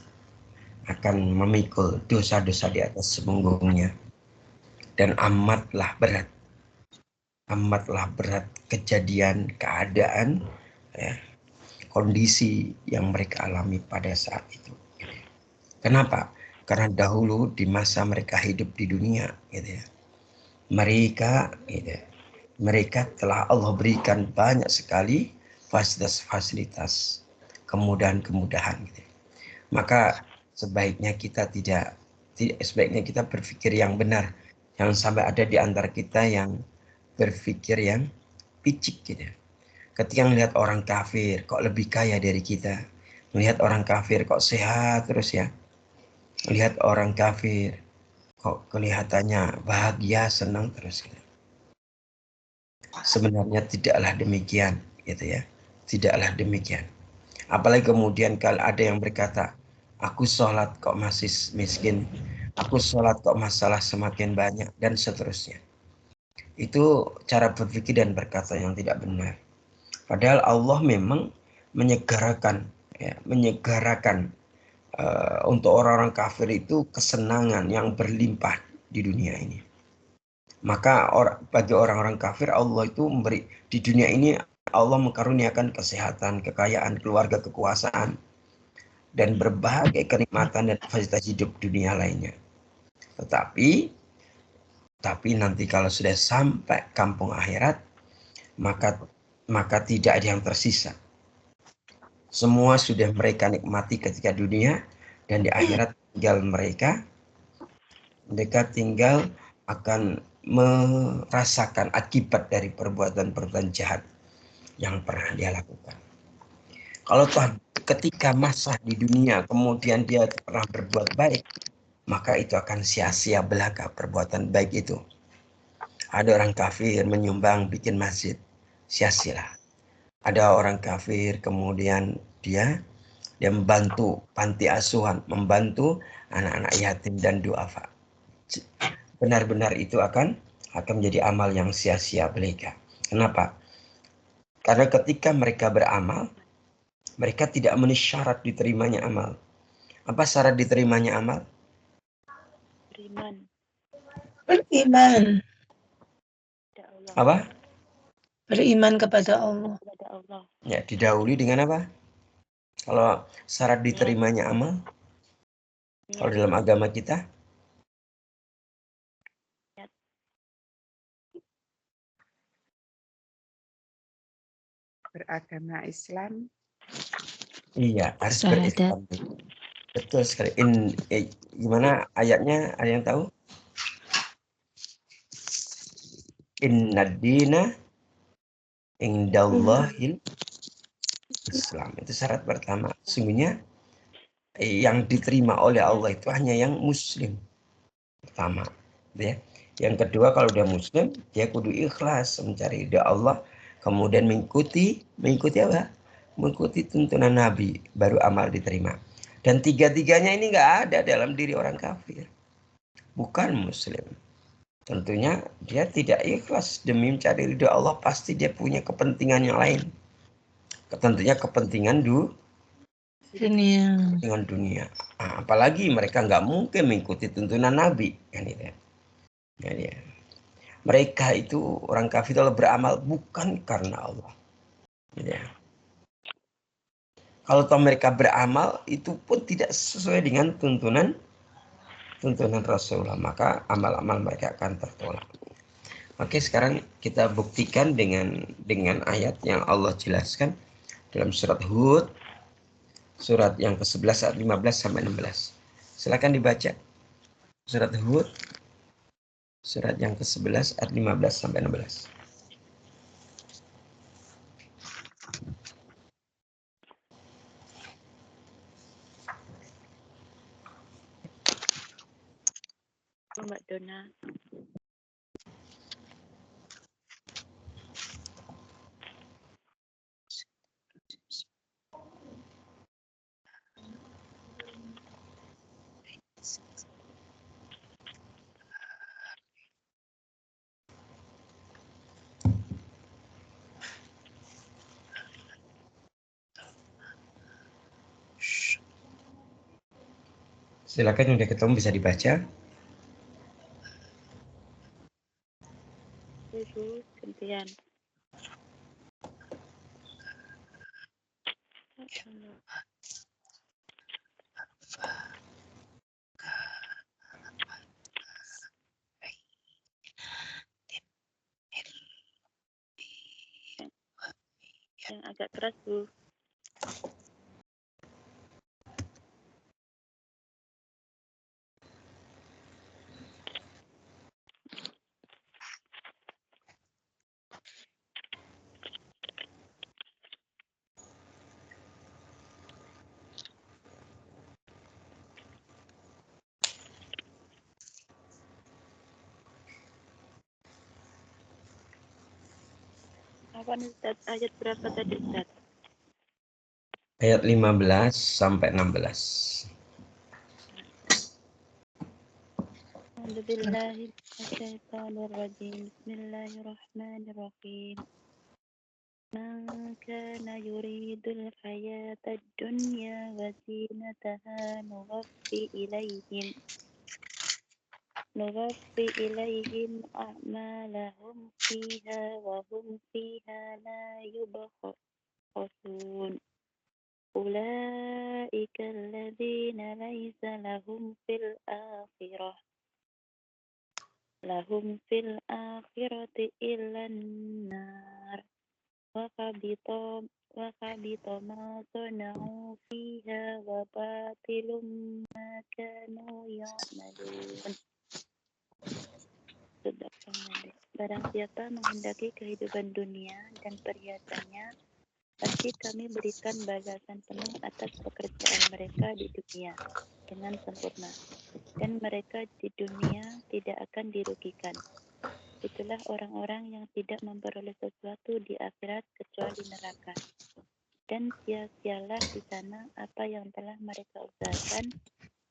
akan memikul dosa-dosa di atas punggungnya. Dan amatlah berat kejadian, keadaan ya, kondisi yang mereka alami pada saat itu. Kenapa? Karena dahulu di masa mereka hidup di dunia gitu ya, mereka telah Allah berikan banyak sekali fasilitas, kemudahan gitu. Maka sebaiknya kita berpikir yang benar. Jangan sampai ada di antara kita yang berpikir yang picik gitu. Ketika melihat orang kafir kok lebih kaya dari kita, melihat orang kafir kok sehat terus ya, melihat orang kafir kok kelihatannya bahagia, senang terus gitu. Sebenarnya tidaklah demikian gitu ya. Tidaklah demikian. Apalagi kemudian kalau ada yang berkata, aku sholat kok masih miskin, aku sholat kok masalah semakin banyak, dan seterusnya. Itu cara berpikir dan berkata yang tidak benar. Padahal Allah memang menyegarakan untuk orang-orang kafir itu kesenangan yang berlimpah di dunia ini. Maka bagi orang-orang kafir Allah itu memberi di dunia ini, Allah mengkaruniakan kesehatan, kekayaan, keluarga, kekuasaan, dan berbagai kenikmatan dan fasilitas hidup dunia lainnya. Tetapi nanti kalau sudah sampai kampung akhirat, maka tidak ada yang tersisa. Semua sudah mereka nikmati ketika dunia, dan di akhirat tinggal mereka tinggal akan merasakan akibat dari perbuatan-perbuatan jahat yang pernah dia lakukan. Kalau ketika masa di dunia kemudian dia pernah berbuat baik, maka itu akan sia-sia belaka perbuatan baik itu. Ada orang kafir menyumbang bikin masjid, sia-sia. Ada orang kafir kemudian dia membantu panti asuhan, membantu anak-anak yatim dan duafa. Benar-benar itu akan menjadi amal yang sia-sia belaka. Kenapa? Karena ketika mereka beramal, mereka tidak memenuhi syarat diterimanya amal. Apa syarat diterimanya amal? Beriman. Apa? Beriman kepada Allah. Ya, didahului dengan apa? Kalau syarat diterimanya amal, kalau dalam agama kita? Beragama Islam. Iya, harus berislam. Betul sekali. Gimana ayatnya? Ada yang tahu? Innad dina indallahil Islam. Itu syarat pertama. Sungguhnya yang diterima oleh Allah itu hanya yang muslim. Pertama, ya. Yang kedua, kalau udah muslim, dia kudu ikhlas mencari ridha Allah, kemudian mengikuti apa? Mengikuti tuntunan Nabi, baru amal diterima. Dan tiga-tiganya ini nggak ada dalam diri orang kafir, bukan muslim. Tentunya dia tidak ikhlas demi mencari ridha Allah, pasti dia punya kepentingan yang lain. Tentunya kepentingan dengan dunia. Nah, apalagi mereka nggak mungkin mengikuti tuntunan Nabi, kan itu. Jadi, mereka itu orang kafir itu beramal bukan karena Allah. Ya. Kalau toh mereka beramal itu pun tidak sesuai dengan tuntunan Rasulullah, maka amal-amal mereka akan tertolak. Oke, sekarang kita buktikan dengan ayat yang Allah jelaskan dalam surat Hud, surat yang ke-11 ayat 15 sampai 16. Silakan dibaca. Surat Hud, surat yang ke-11 ayat 15 sampai 16. Mbak Dona. Silakan yang udah ketemu bisa dibaca. Ibu gantian. Yang agak keras, Bu. Apa nih, Ustaz? Ayat berapa tadi, Ustaz? Ayat 15 sampai 16. Bismillahirrahmanirrahim. Man kana yuridul hayatad dunya wa zinataha nuwaffi ilaihim a'malahum fiha wa hum fiha la yubkhasun. Ulaika alladhina laysa lahum fil akhirati illan nar wa habita ma sana'u fiha wa batilum ma kanu ya'malun. Barang siapa menghendaki kehidupan dunia dan perhiasannya, pasti kami berikan balasan penuh atas pekerjaan mereka di dunia dengan sempurna, dan mereka di dunia tidak akan dirugikan. Itulah orang-orang yang tidak memperoleh sesuatu di akhirat kecuali neraka. Dan sia-sialah di sana apa yang telah mereka usahakan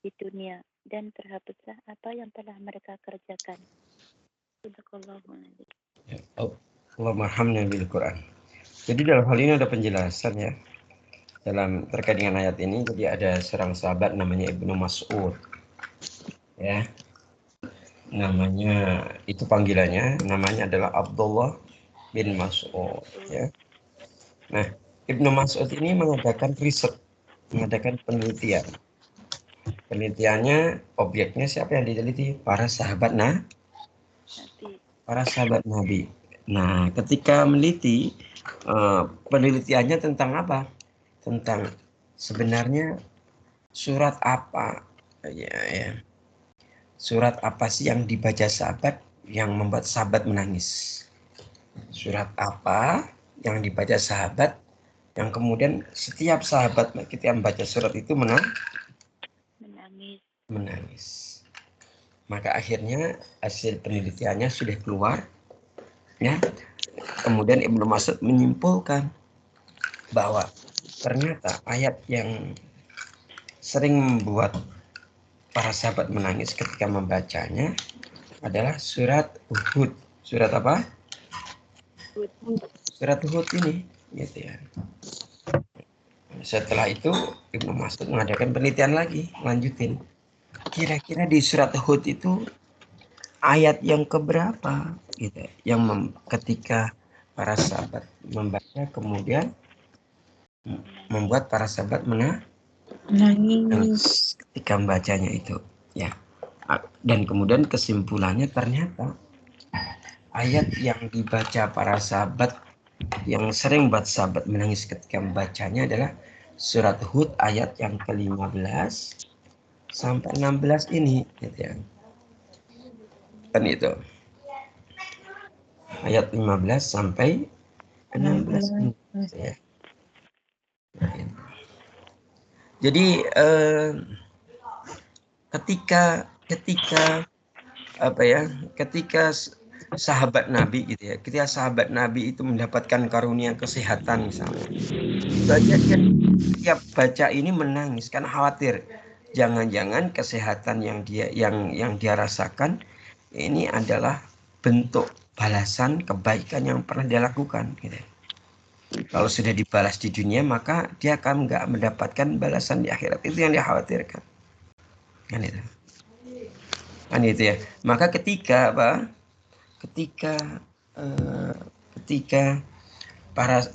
di dunia, dan terhapuslah apa yang telah mereka kerjakan. Allahumma bil Quran. Jadi dalam hal ini ada penjelasan ya. Dalam terkait dengan ayat ini, jadi ada seorang sahabat namanya Ibnu Mas'ud. Ya. Namanya itu panggilannya, namanya adalah Abdullah bin Mas'ud ya. Nah, Ibnu Mas'ud ini mengadakan riset, mengadakan penelitian. Penelitiannya, objeknya siapa yang diteliti? Para sahabat Nabi. Nah, ketika meneliti, penelitiannya tentang apa? Tentang sebenarnya surat apa ya, surat apa sih yang dibaca sahabat yang membuat sahabat menangis? Surat apa yang dibaca sahabat yang kemudian setiap sahabat ketika membaca surat itu menangis. Maka akhirnya hasil penelitiannya sudah keluar, ya. Kemudian Ibnu Mas'ud menyimpulkan bahwa ternyata ayat yang sering membuat para sahabat menangis ketika membacanya adalah surat Uhud. Surat apa? Surat Uhud ini, gitu ya. Setelah itu Ibnu Mas'ud mengadakan penelitian lagi, lanjutin. Kira-kira di surat Hud itu ayat yang keberapa gitu, yang ketika para sahabat membaca kemudian membuat para sahabat menangis ketika membacanya itu, ya. Dan kemudian kesimpulannya ternyata ayat yang dibaca para sahabat yang sering buat sahabat menangis ketika membacanya adalah surat Hud ayat yang ke-15 sampai 16 ini, gitu ya. Kan itu. Ayat 15 sampai 16 ini, ya. Jadi ketika apa ya? Ketika sahabat Nabi gitu ya. Ketika sahabat Nabi itu mendapatkan karunia kesehatan misalnya. Baca tiap baca ini menangis kan khawatir jangan-jangan kesehatan yang dia rasakan ini adalah bentuk balasan kebaikan yang pernah dia lakukan gitu. Kalau sudah dibalas di dunia maka dia akan nggak mendapatkan balasan di akhirat. Itu yang dia khawatirkan. Kan itu ya. Maka ketika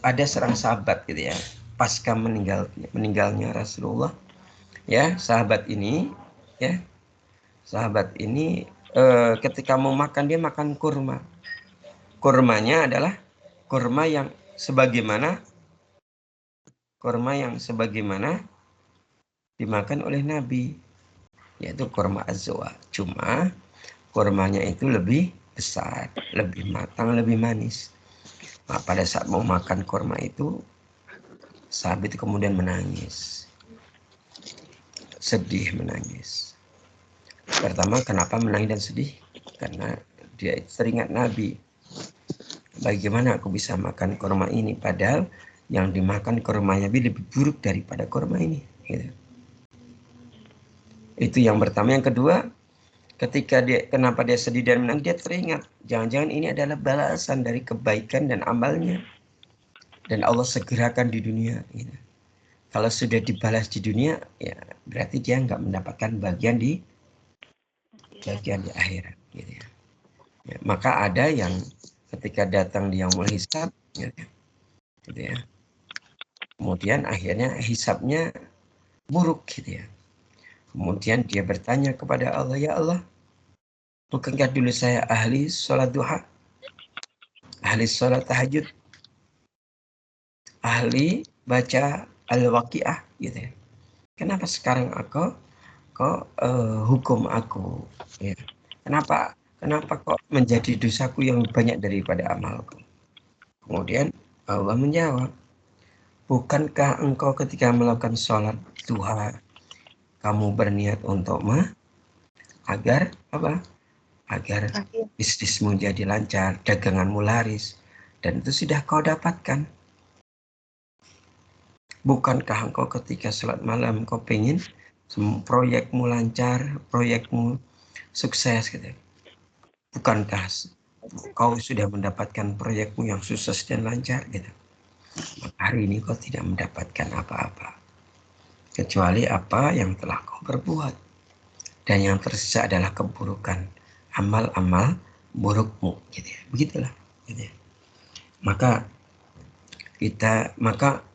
ada seorang sahabat gitu ya, pasca meninggalnya Rasulullah, ya, sahabat ini ketika mau makan dia makan kurma. Kurmanya adalah kurma yang sebagaimana dimakan oleh Nabi, yaitu kurma azwa. Cuma kurmanya itu lebih besar, lebih matang, lebih manis. Nah, pada saat mau makan kurma itu, sahabat itu kemudian menangis. Sedih menangis. Pertama, kenapa menangis dan sedih? Karena dia teringat Nabi. Bagaimana aku bisa makan kurma ini? Padahal yang dimakan kurmanya lebih buruk daripada kurma ini. Gitu. Itu yang pertama. Yang kedua, kenapa dia sedih dan menangis? Dia teringat. Jangan-jangan ini adalah balasan dari kebaikan dan amalnya. Dan Allah segerakan di dunia. Gitu. Kalau sudah dibalas di dunia, ya berarti dia nggak mendapatkan bagian di akhirat. Gitu ya. Ya, maka ada yang ketika datang di yaumul hisab, gitu ya. Kemudian akhirnya hisabnya buruk gitu ya. Kemudian dia bertanya kepada Allah, ya Allah, bukankah dulu saya ahli sholat duha, ahli sholat tahajud, ahli baca al-waqiah gitu ya. Kenapa sekarang kok hukum aku ya? Kenapa kok menjadi dosaku yang banyak daripada amalku? Kemudian Allah menjawab, bukankah engkau ketika melakukan sholat duha kamu berniat untuk agar bisnismu jadi lancar, daganganmu laris, dan itu sudah kau dapatkan. Bukankah engkau ketika sholat malam kau pengen proyekmu lancar, proyekmu sukses gitu? Bukankah kau sudah mendapatkan proyekmu yang sukses dan lancar gitu? Maka hari ini kau tidak mendapatkan apa-apa kecuali apa yang telah kau perbuat, dan yang tersisa adalah keburukan, amal-amal burukmu gitu ya. Begitulah gitu ya. Maka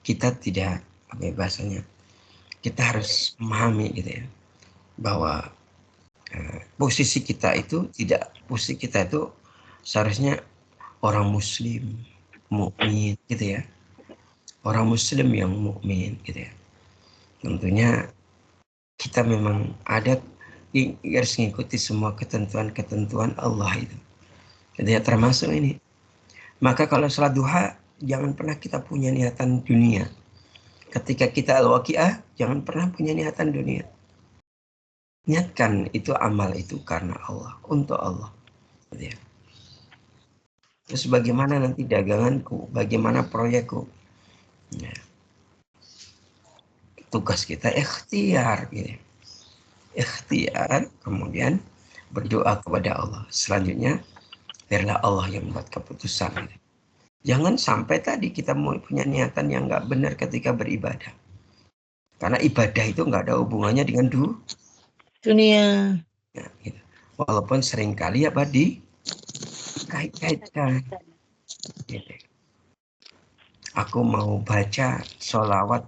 kita tidak bahasanya, kita harus memahami gitu ya, bahwa posisi kita itu seharusnya orang muslim mukmin gitu ya, orang muslim yang mukmin gitu ya. Tentunya kita memang harus mengikuti semua ketentuan-ketentuan Allah itu. Jadi ya termasuk ini. Maka kalau salat duha, jangan pernah kita punya niatan dunia. Ketika kita al-waqiah, jangan pernah punya niatan dunia. Niatkan itu amal itu karena Allah, untuk Allah. Gitu ya. Terus bagaimana nanti daganganku, bagaimana proyekku. Ya. Tugas kita ikhtiar. Gitu. Ikhtiar, kemudian berdoa kepada Allah. Selanjutnya, biarlah Allah yang membuat keputusan. Gitu. Jangan sampai tadi kita mau punya niatan yang nggak benar ketika beribadah. Karena ibadah itu nggak ada hubungannya dengan dunia. Ya, gitu. Walaupun seringkali dikait-kaitkan. Gitu. Aku mau baca sholawat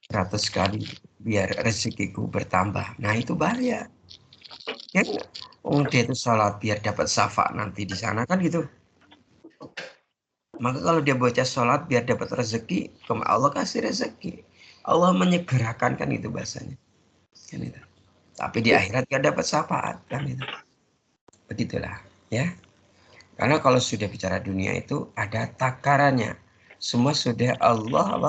100 kali biar rezekiku bertambah. Nah itu bahaya. Ya, dia itu sholat biar dapat syafaat nanti di sana kan gitu. Maka kalau dia baca sholat biar dapat rezeki, Allah kasih rezeki. Allah menyegerakan kan itu bahasanya. Kan itu. Tapi di akhirat gak dapat syafaat kan itu. Begitulah ya. Karena kalau sudah bicara dunia itu ada takarannya. Semua sudah Allah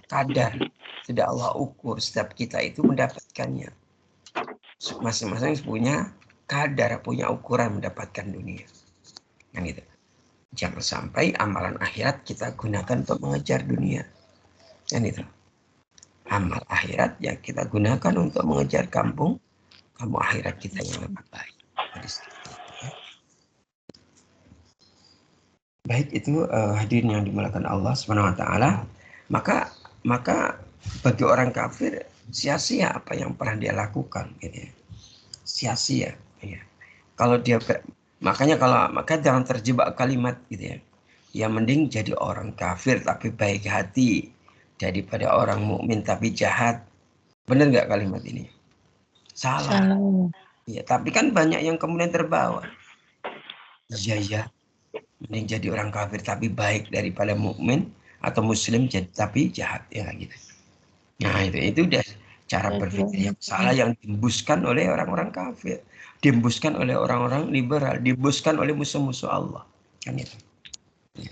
kadar, sudah Allah ukur. Setiap kita itu mendapatkannya. Masing-masing punya kadar, punya ukuran mendapatkan dunia. Kan gitu. Jangan sampai amalan akhirat kita gunakan untuk mengejar dunia. Kan itu. Amal akhirat yang kita gunakan untuk mengejar kamu akhirat kita yang lebih baik. Baik itu hadirin yang dimuliakan Allah Subhanahu wa taala. Maka bagi orang kafir sia-sia apa yang pernah dia lakukan gitu ya. Sia-sia ya. Kalau dia maka jangan terjebak kalimat gitu ya. Yang mending jadi orang kafir tapi baik hati daripada orang mukmin tapi jahat. Benar nggak kalimat ini? Salah. Ya, tapi kan banyak yang kemudian terbawa. Iya. Mending jadi orang kafir tapi baik daripada mukmin atau muslim tapi jahat ya gitu. Nah itu udah cara berpikir yang salah yang diembuskan oleh orang-orang kafir, diembuskan oleh orang-orang liberal, diembuskan oleh musuh-musuh Allah kan itu. Ya.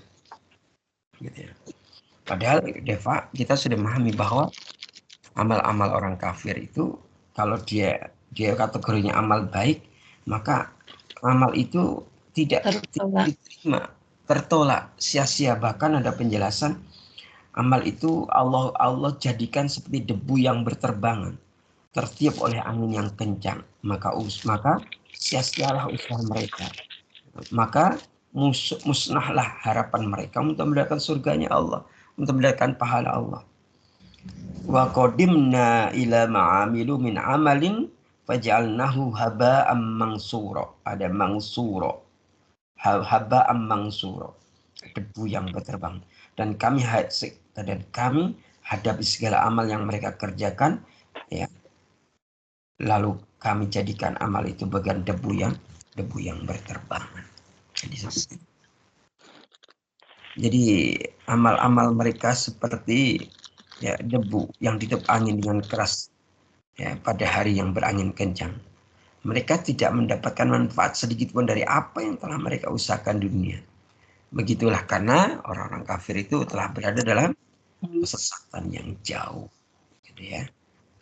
Gitu ya. Padahal Deva kita sudah memahami bahwa amal-amal orang kafir itu kalau dia kategorinya amal baik, maka amal itu tidak diterima, tertolak, sia-sia. Bahkan ada penjelasan amal itu Allah jadikan seperti debu yang berterbangan, tertiup oleh angin yang kencang. Maka sia-sialah usaha mereka. Maka musnahlah harapan mereka untuk mendapatkan surganya Allah, untuk mendapatkan pahala Allah. Wa qadimna ila ma'amilu min amalin faj'alnahu haba'am mansura. Ada mansura. Haba'am mansura. Debu yang berterbang. Dan kami hadapi segala amal yang mereka kerjakan ya. Lalu kami jadikan amal itu bagian debu yang berterbangan. Jadi amal-amal mereka seperti ya debu yang ditiup angin dengan keras ya pada hari yang berangin kencang. Mereka tidak mendapatkan manfaat sedikit pun dari apa yang telah mereka usahakan di dunia. Begitulah karena orang-orang kafir itu telah berada dalam kesesatan yang jauh. Gitu ya.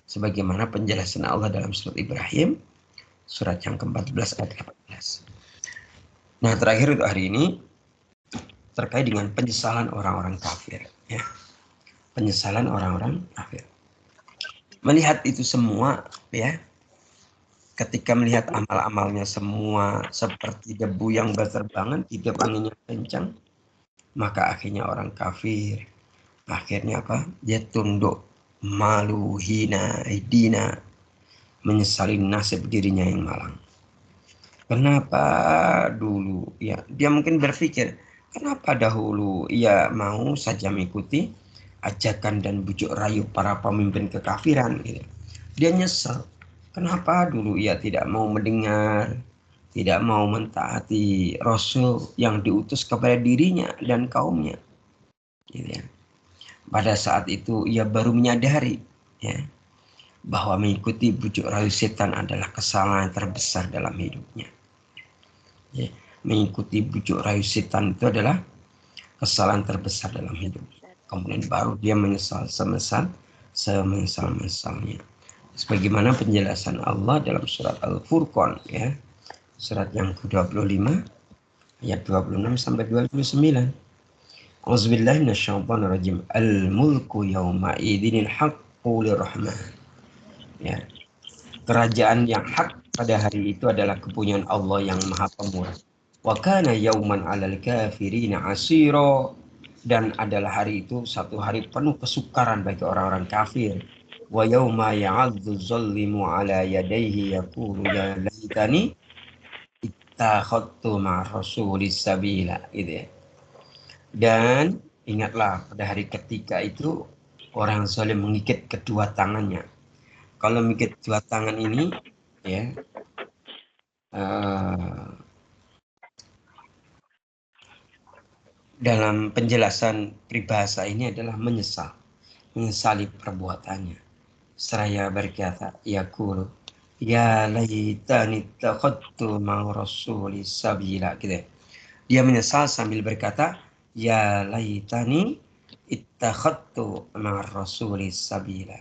Sebagaimana penjelasan Allah dalam surat Ibrahim surat yang ke-14 ayat 18. Nah, terakhir untuk hari ini terkait dengan penyesalan orang-orang kafir ya. Penyesalan orang-orang kafir. Melihat itu semua ya. Ketika melihat amal-amalnya semua seperti debu yang berterbangan, tiup anginnya kencang, maka akhirnya orang kafir akhirnya apa? Dia tunduk, malu, hina, menyesali nasib dirinya yang malang. Kenapa dulu? Ya, dia mungkin berpikir, kenapa dahulu ia mau saja mengikuti ajakan dan bujuk rayu para pemimpin kekafiran gitu. Dia nyesel. Kenapa dulu ia tidak mau mendengar, tidak mau mentaati Rasul yang diutus kepada dirinya dan kaumnya. Gitu ya. Pada saat itu ia baru menyadari ya, bahwa mengikuti bujuk rayu setan adalah kesalahan terbesar dalam hidupnya. Ya, mengikuti bujuk rayu setan itu adalah kesalahan terbesar dalam hidup. Kemudian baru dia menyesal semensal-mensalnya. Sebagaimana penjelasan Allah dalam surat Al-Furqan, ya, surat yang ke-25 ayat 26 sampai 29. Auzubillahi minasyaitonirrajim. Al-mulku yawma idzinil haqqu lirrahman. Ya. Kerajaan yang hak pada hari itu adalah kepunyaan Allah yang Maha Pemurah. Wa kana yauman 'alal kafirina 'asira, dan adalah hari itu satu hari penuh kesukaran bagi orang-orang kafir. Wa yauma ya'adzu zallimu 'ala yadayhi yaqulu ya laitani ittakhadtu ma'a rasulis sabila, gitu ya. Dan ingatlah pada hari ketika itu orang zalim mengikat kedua tangannya. Kalau mengikat kedua tangan ini, ya, dalam penjelasan peribahasa ini adalah menyesali perbuatannya. Seraya berkata, yaqulu ya laitani ittakhadtu ma'a rasulis sabila, gitu ya. Dia menyesal sambil berkata, ya laitani ittakhadtu ma'ar rasulis sabila.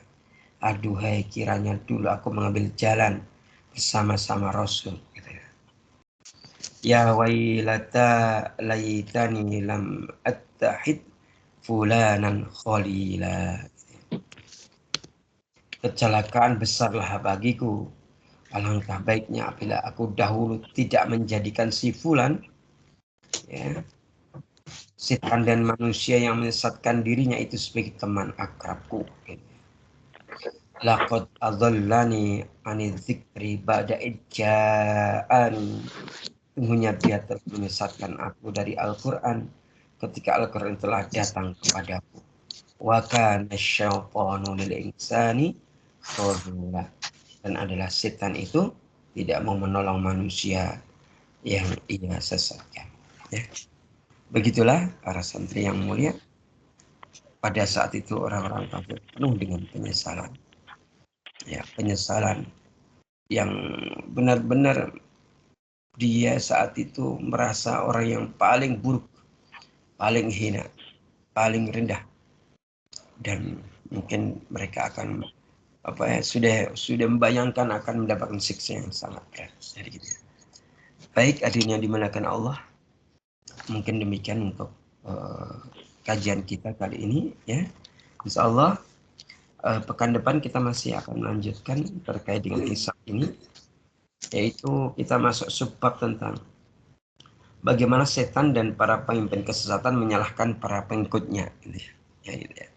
Aduhai, kiranya dulu aku mengambil jalan bersama-sama Rasul. Ya wailata laitani lam attahid fulanan khalila. Kecelakaan besarlah bagiku. Alangkah baiknya apabila aku dahulu tidak menjadikan si fulan, ya, setan dan manusia yang menyesatkan dirinya itu sebagai teman akrabku. Laqad adallani anil dzikri ba'da ijja'ani. Sungguhnya dia telah menyesatkan aku dari Al-Quran ketika Al-Quran telah datang kepadaku. Wa kana syaitanu lil insani khadula. Dan adalah setan itu tidak mau menolong manusia yang ia sesatkan. Ya. Begitulah para santri yang mulia. Pada saat itu orang-orang kafir penuh dengan penyesalan. Ya, penyesalan yang benar-benar dia saat itu merasa orang yang paling buruk, paling hina, paling rendah, dan mungkin mereka akan sudah membayangkan akan mendapatkan siksa yang sangat berat. Jadi gitu. Baik, hadirin yang dimuliakan Allah, mungkin demikian untuk kajian kita kali ini, ya. Insya Allah pekan depan kita masih akan melanjutkan terkait dengan kisah ini, yaitu kita masuk subbab tentang bagaimana setan dan para pemimpin kesesatan menyalahkan para pengikutnya, gitu ya. Gitu ya.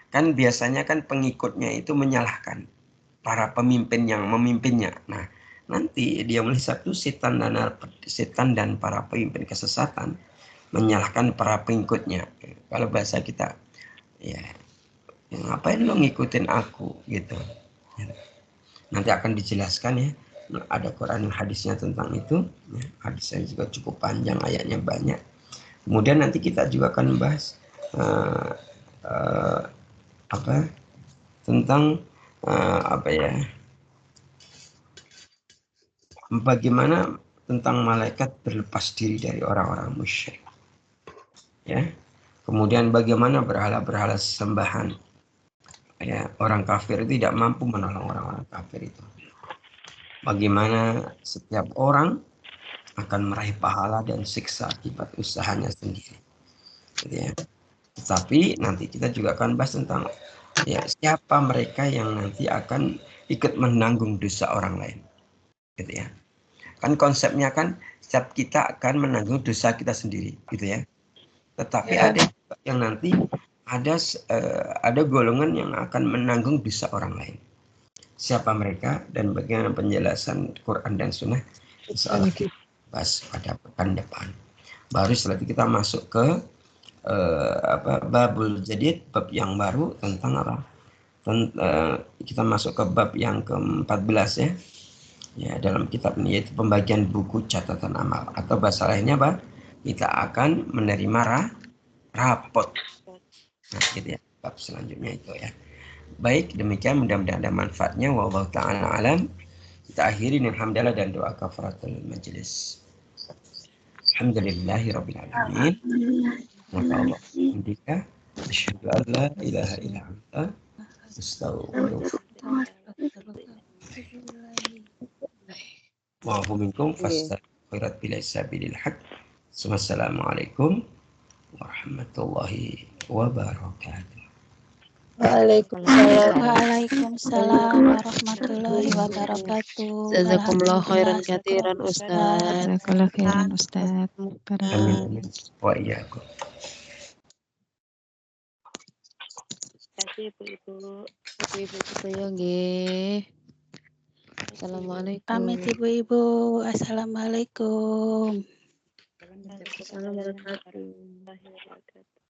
Kan biasanya kan pengikutnya itu menyalahkan para pemimpin yang memimpinnya. Nah, nanti dia melihat itu setan dan para pemimpin kesesatan menyalahkan para pengikutnya. Kalau bahasa kita, ya, ngapain lo ngikutin aku, gitu. Nanti akan dijelaskan, ya, ada Quran dan hadisnya tentang itu, ya. Hadisnya juga cukup panjang, ayatnya banyak. Kemudian nanti kita juga akan membahas tentang bagaimana tentang malaikat berlepas diri dari orang-orang musyrik, ya. Kemudian bagaimana berhala-berhala sembahan, ya, orang kafir tidak mampu menolong orang-orang kafir itu. Bagaimana setiap orang akan meraih pahala dan siksa akibat usahanya sendiri, gitu ya. Tetapi nanti kita juga akan bahas tentang, ya, siapa mereka yang nanti akan ikut menanggung dosa orang lain, gitu ya. Kan konsepnya kan setiap kita akan menanggung dosa kita sendiri, gitu ya. Tetapi ada yang nanti ada golongan yang akan menanggung dosa orang lain. Siapa mereka dan bagaimana penjelasan Quran dan Sunnah, insya Allah kita bahas pada pekan depan. Baru setelah itu kita masuk ke babul jadid, bab yang baru tentang apa? Kita masuk ke bab yang ke-14, ya. Ya, dalam kitab ini, yaitu pembagian buku catatan amal, atau bahasa lainnya apa? Kita akan menerima rapot. Nah, gitu ya, bab selanjutnya itu, ya. Baik, demikian mudah-mudahan ada manfaatnya. Wallahu ta'ala alam. Kita akhiri dengan hamdalah dan doa kafaratul majelis. Alhamdulillahi rabbil alamin. Maka Allah hamdika asyhadu an la ilaha illa anta astaghfiruka wa atubu minkum fastaghfirat bila sabilil haq. Wassalamualaikum warahmatullahi wabarakatuh. Waalaikumsalam warahmatullahi wabarakatuh. Jazakumullah khairan Alhamdulillah, katsiran Ustaz. Jazakallah khairan Ustaz. Amin. Wa iyyakum. Terima kasih Ibu-Ibu. Ibu saya nggih. Assalamualaikum. Pamit ibu-ibu. Assalamualaikum. Waalaikumsalam warahmatullahi wabarakatuh.